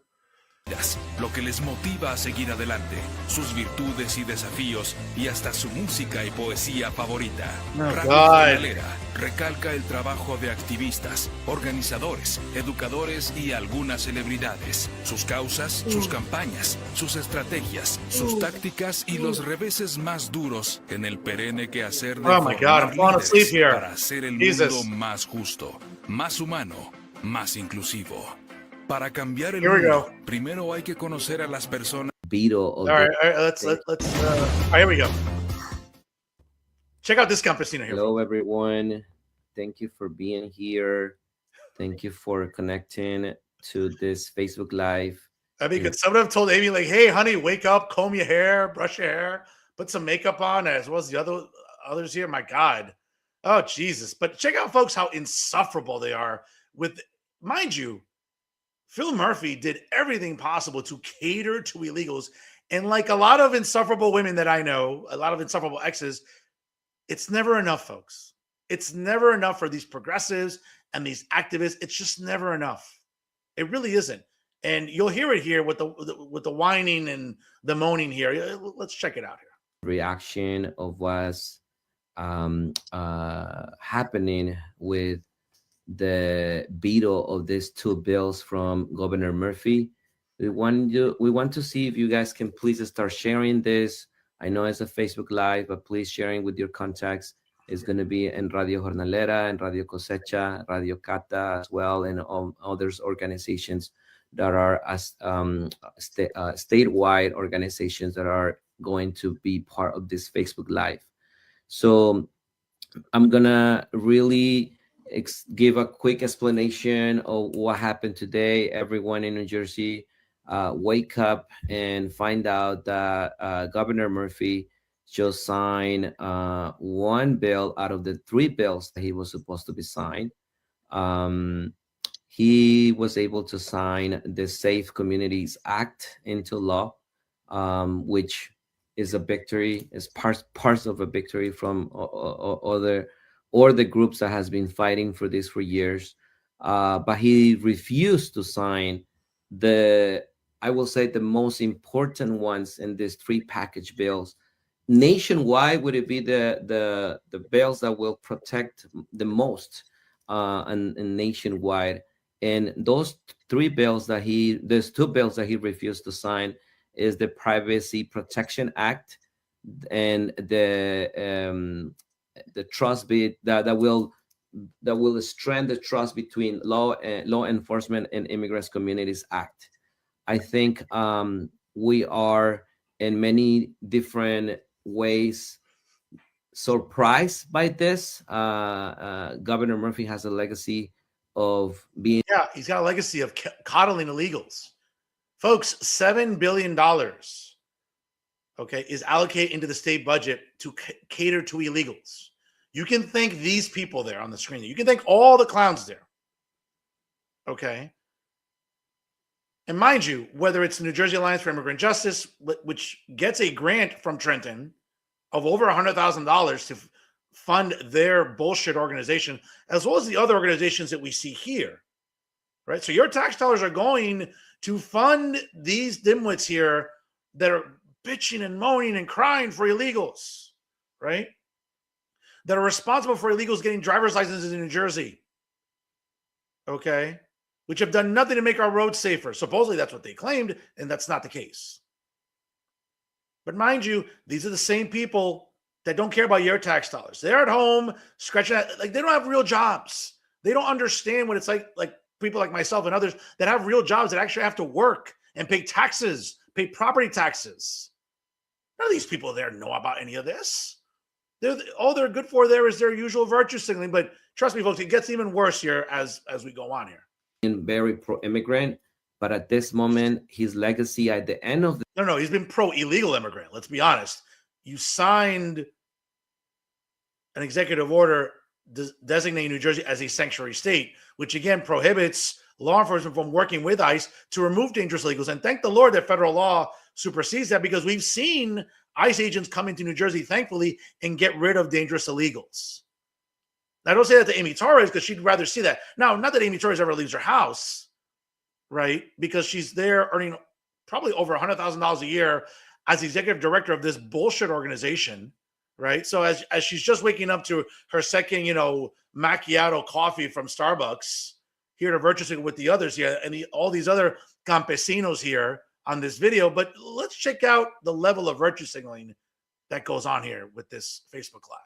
Lo que les motiva a seguir adelante, sus virtudes y desafíos y hasta su música y poesía favorita. Radio Jornalera recalca el trabajo de activistas, organizadores, educadores y algunas celebridades, sus causas, sus campañas, sus estrategias, sus tácticas y los reveses más duros en el perenne quehacer de formar líderes para hacer el mundo más justo, más humano, más inclusivo. Para cambiar el Here we mundo, go. primero hay que conocer a las personas. All right, let's all right, here we go. Check out this campesino here. Hello, everyone. Thank you for being here. Thank you for connecting to this Facebook Live. I mean, could someone have told Amy, like, hey, honey, wake up, comb your hair, brush your hair, put some makeup on, as well as the others here? My God. Oh, Jesus. But check out, folks, how insufferable they are with, mind you, Phil Murphy did everything possible to cater to illegals. And like a lot of insufferable women that I know, a lot of insufferable exes, it's never enough, folks. It's never enough for these progressives and these activists. It's just never enough. It really isn't. And you'll hear it here with the whining and the moaning here. Let's check it out here. Reaction of what's happening with the veto of these two bills from Governor Murphy. We want to see if you guys can please start sharing this. I know it's a Facebook Live, but please sharing with your contacts. It's going to be in Radio Jornalera and Radio Cosecha, Radio Cata as well, and others organizations that are statewide organizations that are going to be part of this Facebook Live. So I'm going to really give a quick explanation of what happened today. Everyone in New Jersey, wake up and find out that Governor Murphy just signed one bill out of the three bills that he was supposed to be signed. He was able to sign the Safe Communities Act into law, which is a victory, is parts of a victory from other the groups that has been fighting for this for years. But he refused to sign I will say the most important ones in these three package bills. Nationwide, would it be the bills that will protect the most and nationwide? And those three bills there's two bills that he refused to sign is the Privacy Protection Act and the trust bit that will strengthen the trust between law enforcement and Immigrants Communities Act. I think we are in many different ways surprised by this. Governor Murphy has a legacy of being. Yeah, he's got a legacy of coddling illegals. Folks, $7 billion, okay, is allocated into the state budget to cater to illegals. You can thank these people there on the screen. You can thank all the clowns there, okay? And mind you, whether it's the New Jersey Alliance for Immigrant Justice, which gets a grant from Trenton of over $100,000 to fund their bullshit organization, as well as the other organizations that we see here, right? So your tax dollars are going to fund these dimwits here that are bitching and moaning and crying for illegals, right? That are responsible for illegals getting driver's licenses in New Jersey, okay? Which have done nothing to make our roads safer. Supposedly that's what they claimed, and that's not the case. But mind you, these are the same people that don't care about your tax dollars. They're at home scratching at, like, they don't have real jobs. They don't understand what it's like people like myself and others that have real jobs that actually have to work and pay taxes, pay property taxes. None of these people there know about any of this. All they're good for there is their usual virtue signaling. But trust me, folks, it gets even worse here as we go on here. Very pro-immigrant, but at this moment, his legacy at the end of the... No, he's been pro-illegal immigrant. Let's be honest. You signed an executive order designating New Jersey as a sanctuary state, which again prohibits law enforcement from working with ICE to remove dangerous illegals. And thank the Lord that federal law supersedes that, because we've seen ICE agents come into New Jersey, thankfully, and get rid of dangerous illegals. I don't say that to Amy Torres because she'd rather see that. Now, not that Amy Torres ever leaves her house, right? Because she's there earning probably over $100,000 a year as the executive director of this bullshit organization, right? So as she's just waking up to her second, macchiato coffee from Starbucks here to virtue signal with the others here and all these other campesinos here on this video. But let's check out the level of virtue signaling that goes on here with this Facebook Live.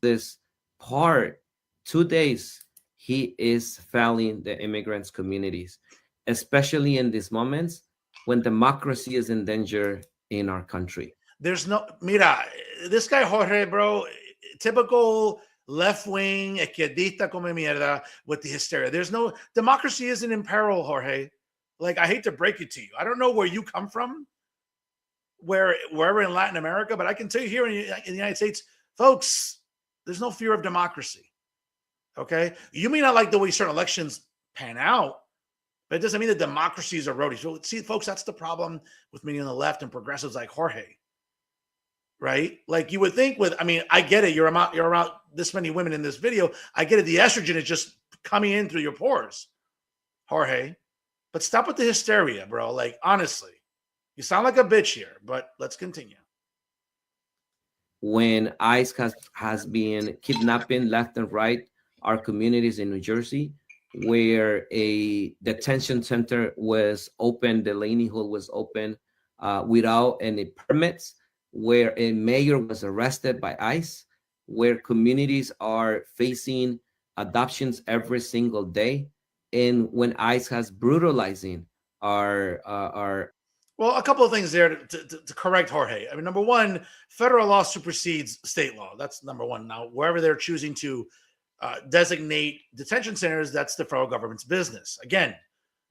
This part, 2 days, he is failing the immigrants communities. especially in these moments when democracy is in danger in our country. There's no, mira, this guy Jorge, bro, typical left wing, izquierdista come mierda with the hysteria. There's no, democracy isn't in peril, Jorge. Like, I hate to break it to you. I don't know where you come from, wherever in Latin America, but I can tell you here in the United States, folks, there's no fear of democracy. Okay? You may not like the way certain elections pan out, but it doesn't mean that democracy is eroding. So, see, folks, that's the problem with many on the left and progressives like Jorge. Right? Like you would think with, I mean, I get it. You're around this many women in this video. I get it. The estrogen is just coming in through your pores, Jorge. But stop with the hysteria, bro. Like, honestly, you sound like a bitch here, but let's continue. When ICE has been kidnapping left and right our communities in New Jersey, where a detention center was open, Delaney Hall was open without any permits, where a mayor was arrested by ICE, where communities are facing adoptions every single day, and when ICE has brutalizing our Well, a couple of things there to correct Jorge. I mean, number one, federal law supersedes state law. That's number one. Now, wherever they're choosing to designate detention centers, that's the federal government's business. Again,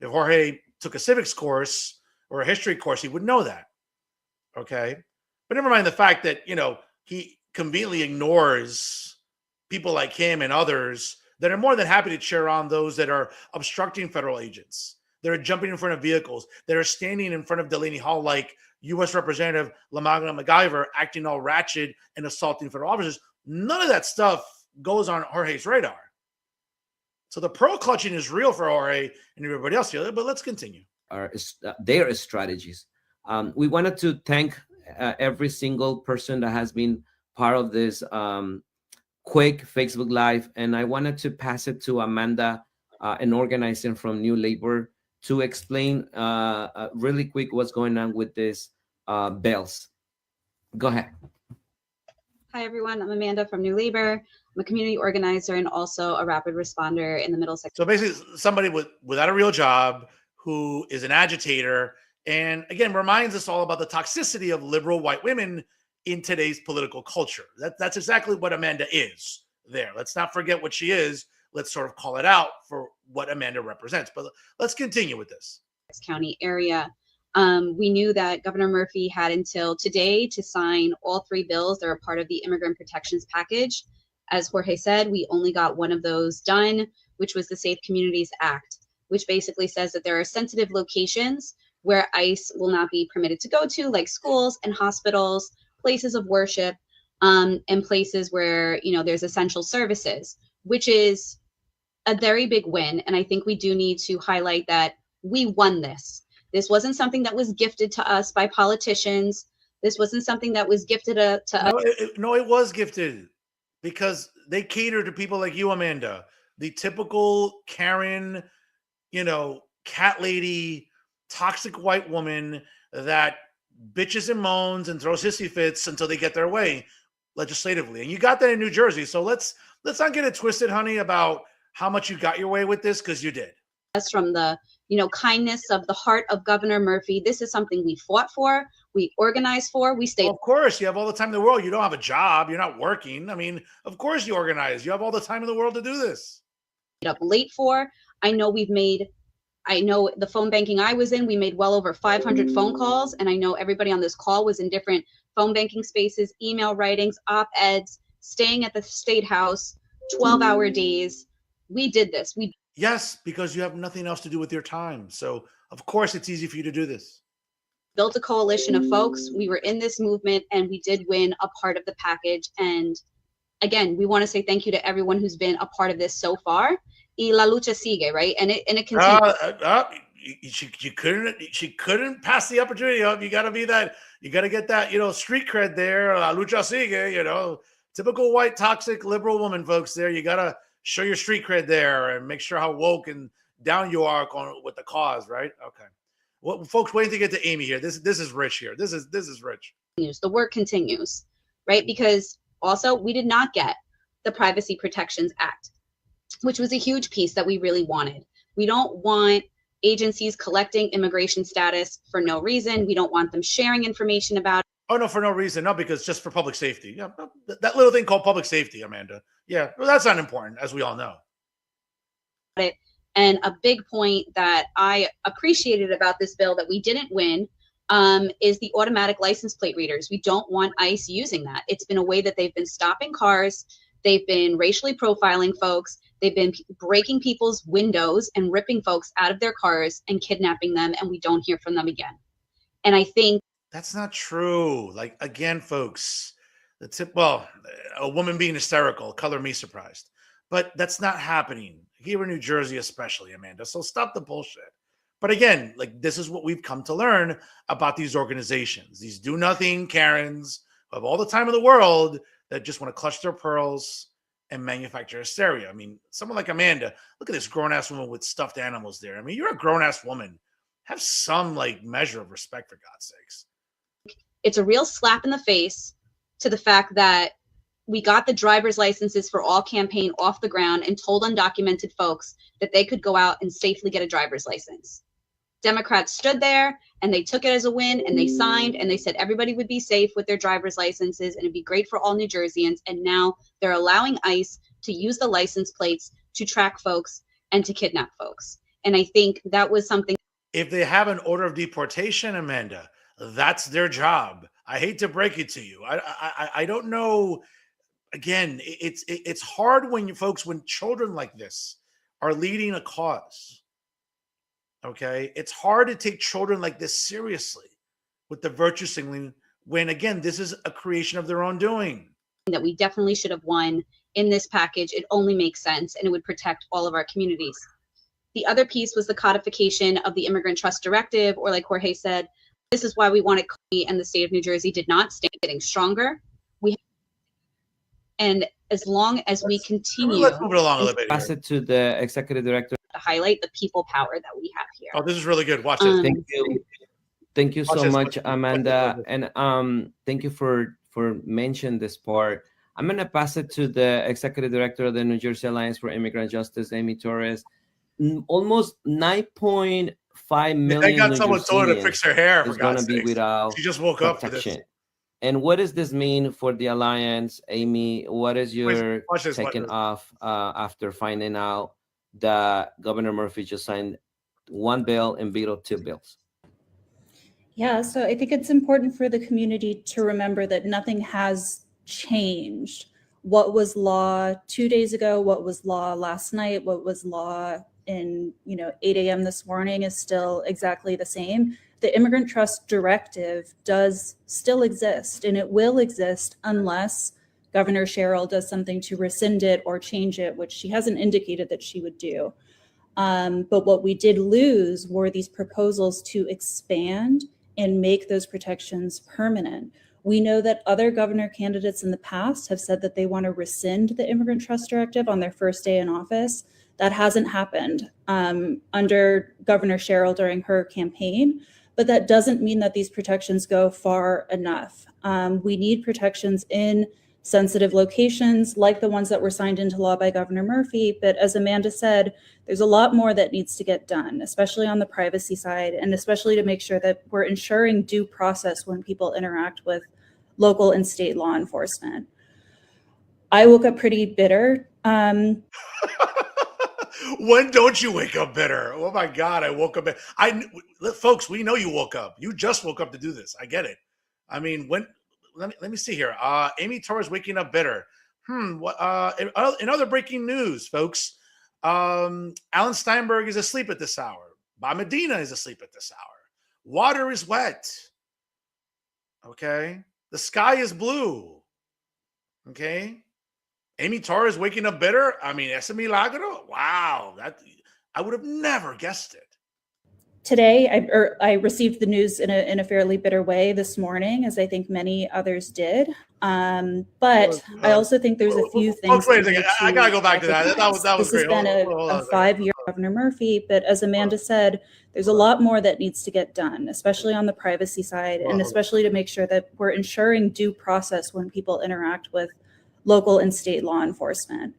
if Jorge took a civics course or a history course, he would know that. Okay? But never mind the fact that, you know, he conveniently ignores people like him and others that are more than happy to cheer on those that are obstructing federal agents, that are jumping in front of vehicles, that are standing in front of Delaney Hall like U.S. Representative LaMagna MacGyver, acting all ratchet and assaulting federal officers. None of that stuff goes on Jorge's radar. So the pearl clutching is real for Jorge and everybody else here, but let's continue. Their strategies. We wanted to thank every single person that has been part of this quick Facebook Live, and I wanted to pass it to Amanda, an organizer from New Labor, to explain really quick what's going on with this bells. Go ahead. Hi, everyone. I'm Amanda from New Labor. I'm a community organizer and also a rapid responder in the Middlesex. So basically, somebody without a real job who is an agitator, and again, reminds us all about the toxicity of liberal white women in today's political culture. That's exactly what Amanda is there. Let's not forget what she is. Let's sort of call it out for what Amanda represents. But let's continue with this. County area. We knew that Governor Murphy had until today to sign all three bills that are part of the immigrant protections package. As Jorge said, we only got one of those done, which was the Safe Communities Act, which basically says that there are sensitive locations where ICE will not be permitted to go to, like schools and hospitals, places of worship, and places where, you know, there's essential services, which is a very big win. And I think we do need to highlight that we won this. This wasn't something that was gifted to us by politicians. This wasn't something that was gifted to us. No, it was gifted because they cater to people like you, Amanda, the typical Karen, you know, cat lady, toxic white woman that bitches and moans and throws hissy fits until they get their way legislatively. And you got that in New Jersey. So let's not get it twisted, honey, about how much you got your way with this, because you did. Us from the, you know, kindness of the heart of Governor Murphy. This is something we fought for, we organized for, we stayed. Well, of course, you have all the time in the world. You don't have a job. You're not working. I mean, of course you organize. You have all the time in the world to do this. Up late for. I know the phone banking I was in, we made well over 500 phone calls. And I know everybody on this call was in different phone banking spaces, email writings, op-eds, staying at the State House, 12-hour days. We did this. Yes, because you have nothing else to do with your time. So, of course, it's easy for you to do this. Built a coalition of folks. We were in this movement and we did win a part of the package. And again, we want to say thank you to everyone who's been a part of this so far. Y la lucha sigue, right? And it continues. She couldn't pass the opportunity up. You got to get that, you know, street cred there. La lucha sigue, you know, typical white toxic liberal woman folks there. You got to show your street cred there and make sure how woke and down you are with the cause, right? Okay. Well, folks, waiting to get to Amy here. This is rich here. This is rich. The work continues, right? Because also we did not get the Privacy Protections Act, which was a huge piece that we really wanted. We don't want agencies collecting immigration status for no reason. We don't want them sharing information about it. Oh, no, for no reason. No, because just for public safety. Yeah, that little thing called public safety, Amanda. Yeah, well, that's not important, as we all know. And a big point that I appreciated about this bill that we didn't win is the automatic license plate readers. We don't want ICE using that. It's been a way that they've been stopping cars. They've been racially profiling folks. They've been breaking people's windows and ripping folks out of their cars and kidnapping them, and we don't hear from them again. And I think that's not true. Like, again, folks, well, a woman being hysterical, color me surprised. But that's not happening here in New Jersey, especially, Amanda. So stop the bullshit. But again, like, this is what we've come to learn about these organizations, these do-nothing Karens who have all the time in the world that just want to clutch their pearls and manufacture hysteria. I mean, someone like Amanda, look at this grown-ass woman with stuffed animals there. I mean, you're a grown-ass woman. Have some, like, measure of respect, for God's sakes. It's a real slap in the face to the fact that we got the driver's licenses for all campaign off the ground and told undocumented folks that they could go out and safely get a driver's license. Democrats stood there and they took it as a win, and they signed, and they said everybody would be safe with their driver's licenses and it'd be great for all New Jerseyans. And now they're allowing ICE to use the license plates to track folks and to kidnap folks. And I think that was something. If they have an order of deportation, Amanda, that's their job. I hate to break it to you. I don't know. Again, it's hard when when children like this are leading a cause. Okay, it's hard to take children like this seriously with the virtue signaling when, again, this is a creation of their own doing. That we definitely should have won in this package. It only makes sense, and it would protect all of our communities. The other piece was the codification of the Immigrant Trust Directive, or like Jorge said, this is why we wanted CONY and the state of New Jersey did not stay getting stronger. And as long as we continue, let's move it along a little bit. Pass it to the executive director. To highlight the people power that we have here. Oh, this is really good. Watch it. Thank you so much, Amanda, and thank you for mentioning this part. I'm gonna pass it to the executive director of the New Jersey Alliance for Immigrant Justice, Amy Torres. Almost 9.5 million. I got someone told her to fix her hair. Is going to be without. She just woke up for this. And what does this mean for the alliance, Amy? What is your taking off after finding out that Governor Murphy just signed one bill and vetoed two bills? Yeah, so I think it's important for the community to remember that nothing has changed. What was law 2 days ago, what was law last night, what was law in 8 a.m. this morning is still exactly the same. The Immigrant Trust Directive does still exist, and it will exist unless Governor Sherrill does something to rescind it or change it, which she hasn't indicated that she would do. But what we did lose were these proposals to expand and make those protections permanent. We know that other governor candidates in the past have said that they want to rescind the Immigrant Trust Directive on their first day in office. That hasn't happened under Governor Sherrill during her campaign. But that doesn't mean that these protections go far enough. We need protections in sensitive locations like the ones that were signed into law by Governor Murphy. But as Amanda said, there's a lot more that needs to get done, especially on the privacy side, and especially to make sure that we're ensuring due process when people interact with local and state law enforcement. I woke up pretty bitter. When don't you wake up bitter? Oh my God, I woke up. Folks, we know you woke up. You just woke up to do this. I get it. I mean, let me see here. Amy Torres waking up bitter. In other breaking news, folks, Alan Steinberg is asleep at this hour. Bob Medina is asleep at this hour. Water is wet. Okay. The sky is blue. Okay. Amy Torres waking up bitter. I mean, ese milagro. Wow. I would have never guessed it. Today, I received the news in a fairly bitter way this morning, as I think many others did. But I also think there's a few things. Wait a second. I gotta go back to that. That was this great. This has been a 5-year Governor Murphy, but as Amanda said, there's a lot more that needs to get done, especially on the privacy side, and especially to make sure that we're ensuring due process when people interact with local and state law enforcement.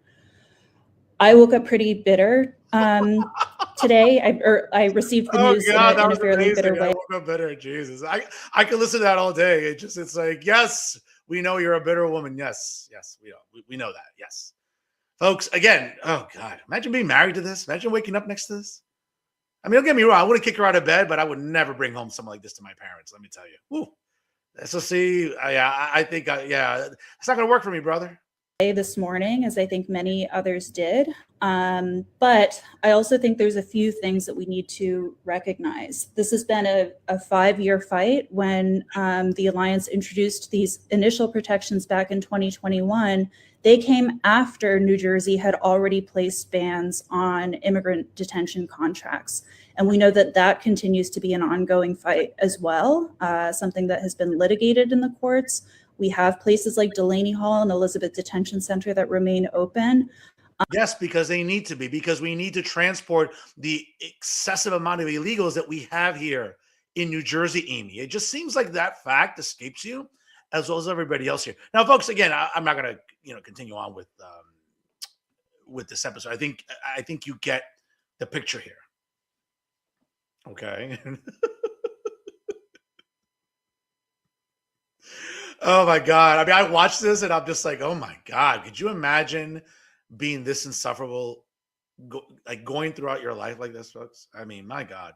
I woke up pretty bitter today I received the news in a fairly bitter way. I woke up bitter. Jesus, I could listen to that all day. It's like, yes, we know you're a bitter woman. Yes, we know that. Yes, folks. Again, oh God, imagine being married to this. Imagine waking up next to this. I mean, don't get me wrong. I wouldn't kick her out of bed, but I would never bring home something like this to my parents. Let me tell you. Woo. So see, I think, it's not going to work for me, brother. This morning, as I think many others did. But I also think there's a few things that we need to recognize. This has been a 5-year fight. When the Alliance introduced these initial protections back in 2021, they came after New Jersey had already placed bans on immigrant detention contracts. And we know that that continues to be an ongoing fight as well, something that has been litigated in the courts. We have places like Delaney Hall and Elizabeth Detention Center that remain open. Yes, because they need to be, because we need to transport the excessive amount of illegals that we have here in New Jersey, Amy. It just seems like that fact escapes you, as well as everybody else here. Now, folks, again, I'm not going to continue on with this episode. I think you get the picture here. Okay. Oh my God. I mean, I watched this and I'm just like, oh my God, could you imagine being this insufferable, going throughout your life like this, folks? I mean, my God.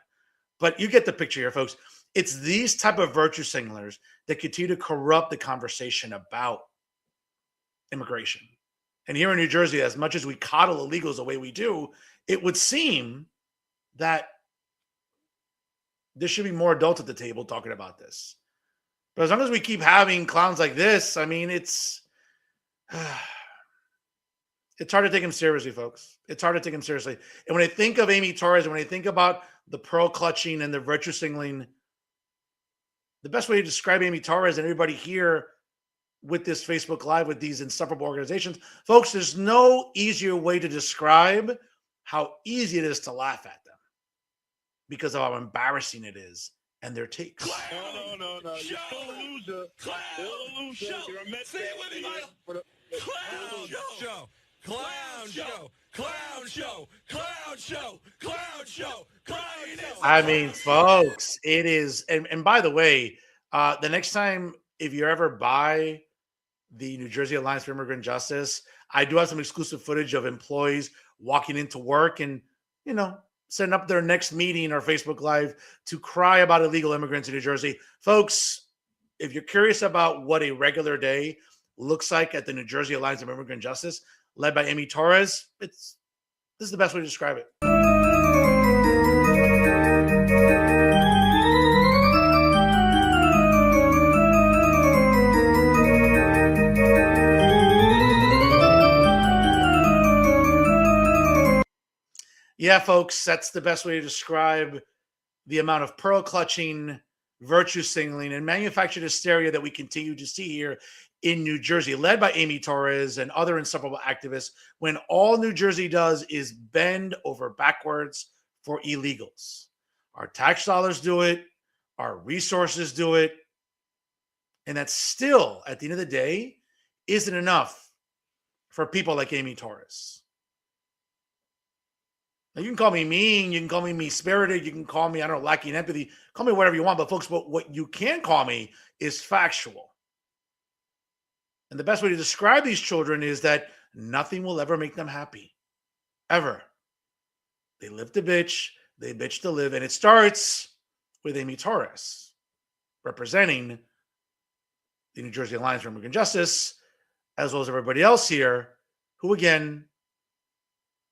But you get the picture here, folks. It's these type of virtue signalers that continue to corrupt the conversation about immigration. And here in New Jersey, as much as we coddle illegals the way we do, it would seem that there should be more adults at the table talking about this. But as long as we keep having clowns like this, I mean, it's hard to take him seriously, folks. It's hard to take him seriously. And when I think of Amy Torres, and when I think about the pearl clutching and the virtue signaling, the best way to describe Amy Torres and everybody here with this Facebook Live with these insufferable organizations, folks, there's no easier way to describe how easy it is to laugh at them because of how embarrassing it is. And their takes. No. You're a loser. Clown show. You're a Mets fan. Clown show. Clown show. Clown show. Clown show. Clown show. I mean, folks, it is. And by the way, the next time, if you ever buy the New Jersey Alliance for Immigrant Justice, I do have some exclusive footage of employees walking into work and, setting up their next meeting or Facebook Live to cry about illegal immigrants in New Jersey. Folks, if you're curious about what a regular day looks like at the New Jersey Alliance of Immigrant Justice, led by Amy Torres, this is the best way to describe it. Yeah, folks, that's the best way to describe the amount of pearl clutching, virtue signaling, and manufactured hysteria that we continue to see here in New Jersey, led by Amy Torres and other insufferable activists, when all New Jersey does is bend over backwards for illegals. Our tax dollars do it, our resources do it, and that still, at the end of the day, isn't enough for people like Amy Torres. Now, you can call me mean, you can call me mean-spirited, you can call me, lacking empathy. Call me whatever you want, but folks, what you can call me is factual. And the best way to describe these children is that nothing will ever make them happy. Ever. They live to bitch, they bitch to live, and it starts with Amy Torres, representing the New Jersey Alliance for Immigrant Justice, as well as everybody else here, who again,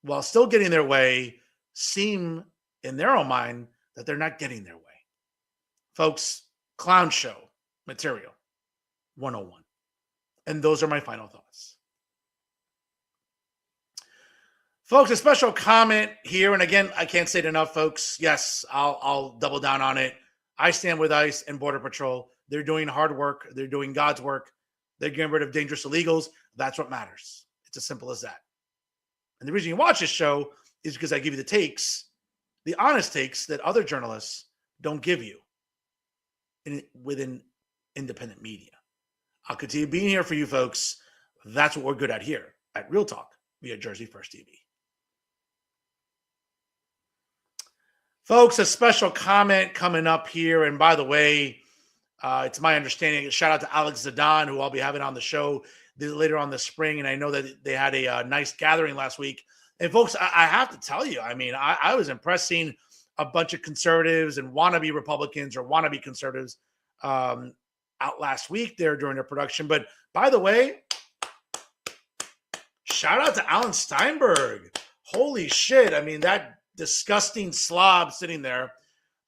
while still getting their way, seem in their own mind that they're not getting their way. Folks, clown show material 101. And those are my final thoughts. Folks, a special comment here. And again, I can't say it enough, folks. Yes, I'll double down on it. I stand with ICE and Border Patrol. They're doing hard work. They're doing God's work. They're getting rid of dangerous illegals. That's what matters. It's as simple as that. And the reason you watch this show is because I give you the takes, the honest takes that other journalists don't give you within independent media. I'll continue being here for you folks. That's what we're good at here at Real Talk via Jersey First TV. Folks, a special comment coming up here. And by the way, it's my understanding, shout out to Alex Zidane, who I'll be having on the show later on this spring. And I know that they had a nice gathering last week. And folks, I have to tell you, I mean, I was impressed seeing a bunch of conservatives and wannabe Republicans or wannabe conservatives out last week there during their production. But by the way, shout out to Alan Steinberg. Holy shit. I mean, that disgusting slob sitting there,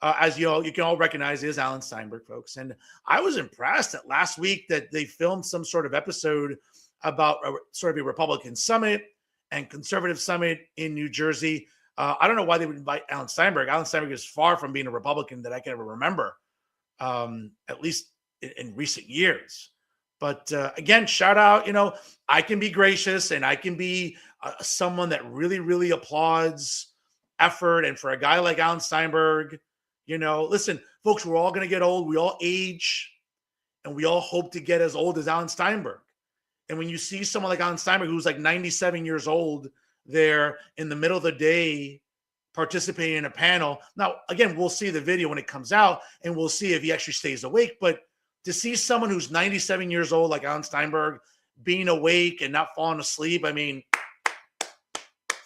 as you can all recognize, is Alan Steinberg, folks. And I was impressed that last week that they filmed some sort of episode about sort of a Republican summit and conservative summit in New Jersey. I don't know why they would invite Alan Steinberg. Alan Steinberg is far from being a Republican that I can ever remember, at least in recent years. But again, shout out, I can be gracious and I can be someone that really, really applauds effort. And for a guy like Alan Steinberg, listen, folks, we're all going to get old. We all age and we all hope to get as old as Alan Steinberg. And when you see someone like Alan Steinberg, who's like 97 years old there in the middle of the day participating in a panel. Now, again, we'll see the video when it comes out and we'll see if he actually stays awake. But to see someone who's 97 years old like Alan Steinberg being awake and not falling asleep, I mean,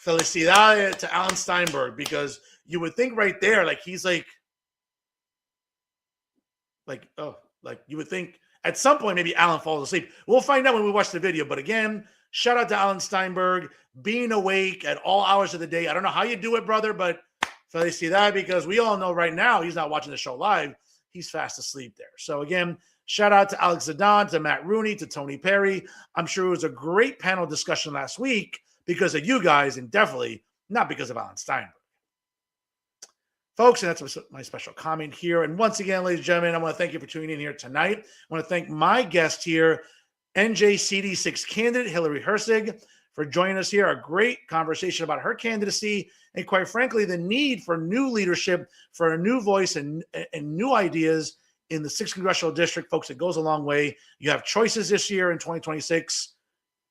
felicidades to Alan Steinberg, because you would think right there, like he's like you would think at some point maybe Alan falls asleep. We'll find out when we watch the video. But again, shout out to Alan Steinberg being awake at all hours of the day. I don't know how you do it, brother, but felicidades, because we all know right now he's not watching the show live. He's fast asleep there. So again, shout out to Alex Zidane, to Matt Rooney, to Tony Perry. I'm sure it was a great panel discussion last week because of you guys and definitely not because of Alan Steinberg. Folks, and that's my special comment here. And once again, ladies and gentlemen, I want to thank you for tuning in here tonight. I want to thank my guest here, NJCD6 candidate Hillary Herzig, for joining us here. A great conversation about her candidacy and, quite frankly, the need for new leadership, for a new voice and new ideas in the 6th Congressional District. Folks, it goes a long way. You have choices this year in 2026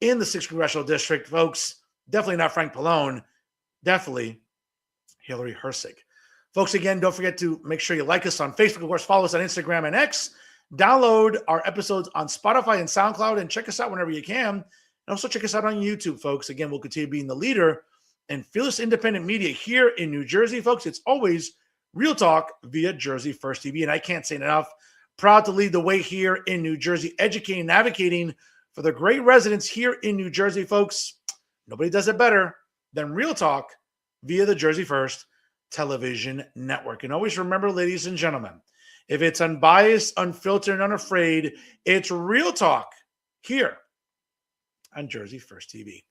in the 6th Congressional District. Folks, definitely not Frank Pallone. Definitely Hillary Herzig. Folks, again, don't forget to make sure you like us on Facebook. Of course, follow us on Instagram and X. Download our episodes on Spotify and SoundCloud and check us out whenever you can. And also check us out on YouTube, folks. Again, we'll continue being the leader and fearless independent media here in New Jersey, folks. It's always Real Talk via Jersey First TV. And I can't say enough. Proud to lead the way here in New Jersey, educating and advocating for the great residents here in New Jersey, folks. Nobody does it better than Real Talk via the Jersey First Television Network. And always remember, ladies and gentlemen, if it's unbiased, unfiltered, and unafraid, it's Real Talk here on Jersey First TV.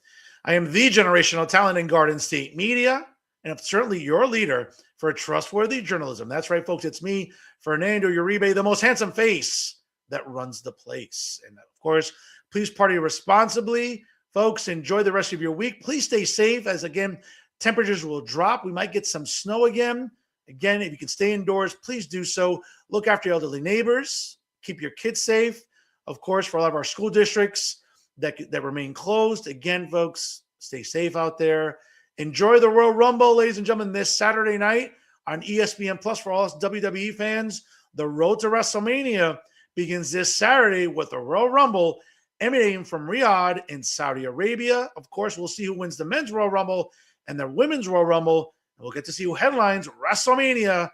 I am the generational talent in Garden State Media, and I'm certainly your leader for trustworthy journalism. That's right, folks. It's me, Fernando Uribe, the most handsome face that runs the place. And of course, please party responsibly. Folks, enjoy the rest of your week. Please stay safe as, again, temperatures will drop. We might get some snow again. Again, if you can stay indoors, please do so. Look after your elderly neighbors. Keep your kids safe. Of course, for a lot of our school districts that remain closed. Again, folks, stay safe out there. Enjoy the Royal Rumble, ladies and gentlemen, this Saturday night on ESPN Plus for all us WWE fans. The road to WrestleMania begins this Saturday with the Royal Rumble emanating from Riyadh in Saudi Arabia. Of course, we'll see who wins the men's Royal Rumble and the women's Royal Rumble. And we'll get to see who headlines WrestleMania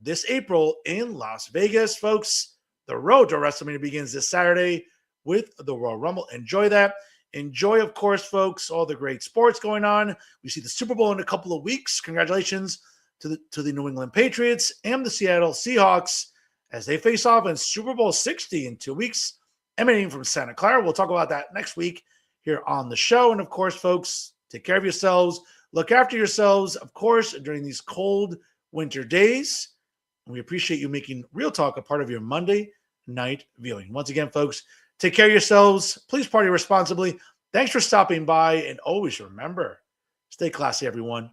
this April in Las Vegas, folks. The road to WrestleMania begins this Saturday with the Royal Rumble. Enjoy that. Enjoy, of course, folks, all the great sports going on. We see the Super Bowl in a couple of weeks. Congratulations to the New England Patriots and the Seattle Seahawks as they face off in Super Bowl 60 in 2 weeks, emanating from Santa Clara. We'll talk about that next week here on the show. And, of course, folks, take care of yourselves. Look after yourselves, of course, during these cold winter days. And we appreciate you making Real Talk a part of your Monday night viewing. Once again, folks, take care of yourselves. Please party responsibly. Thanks for stopping by. And always remember, stay classy, everyone.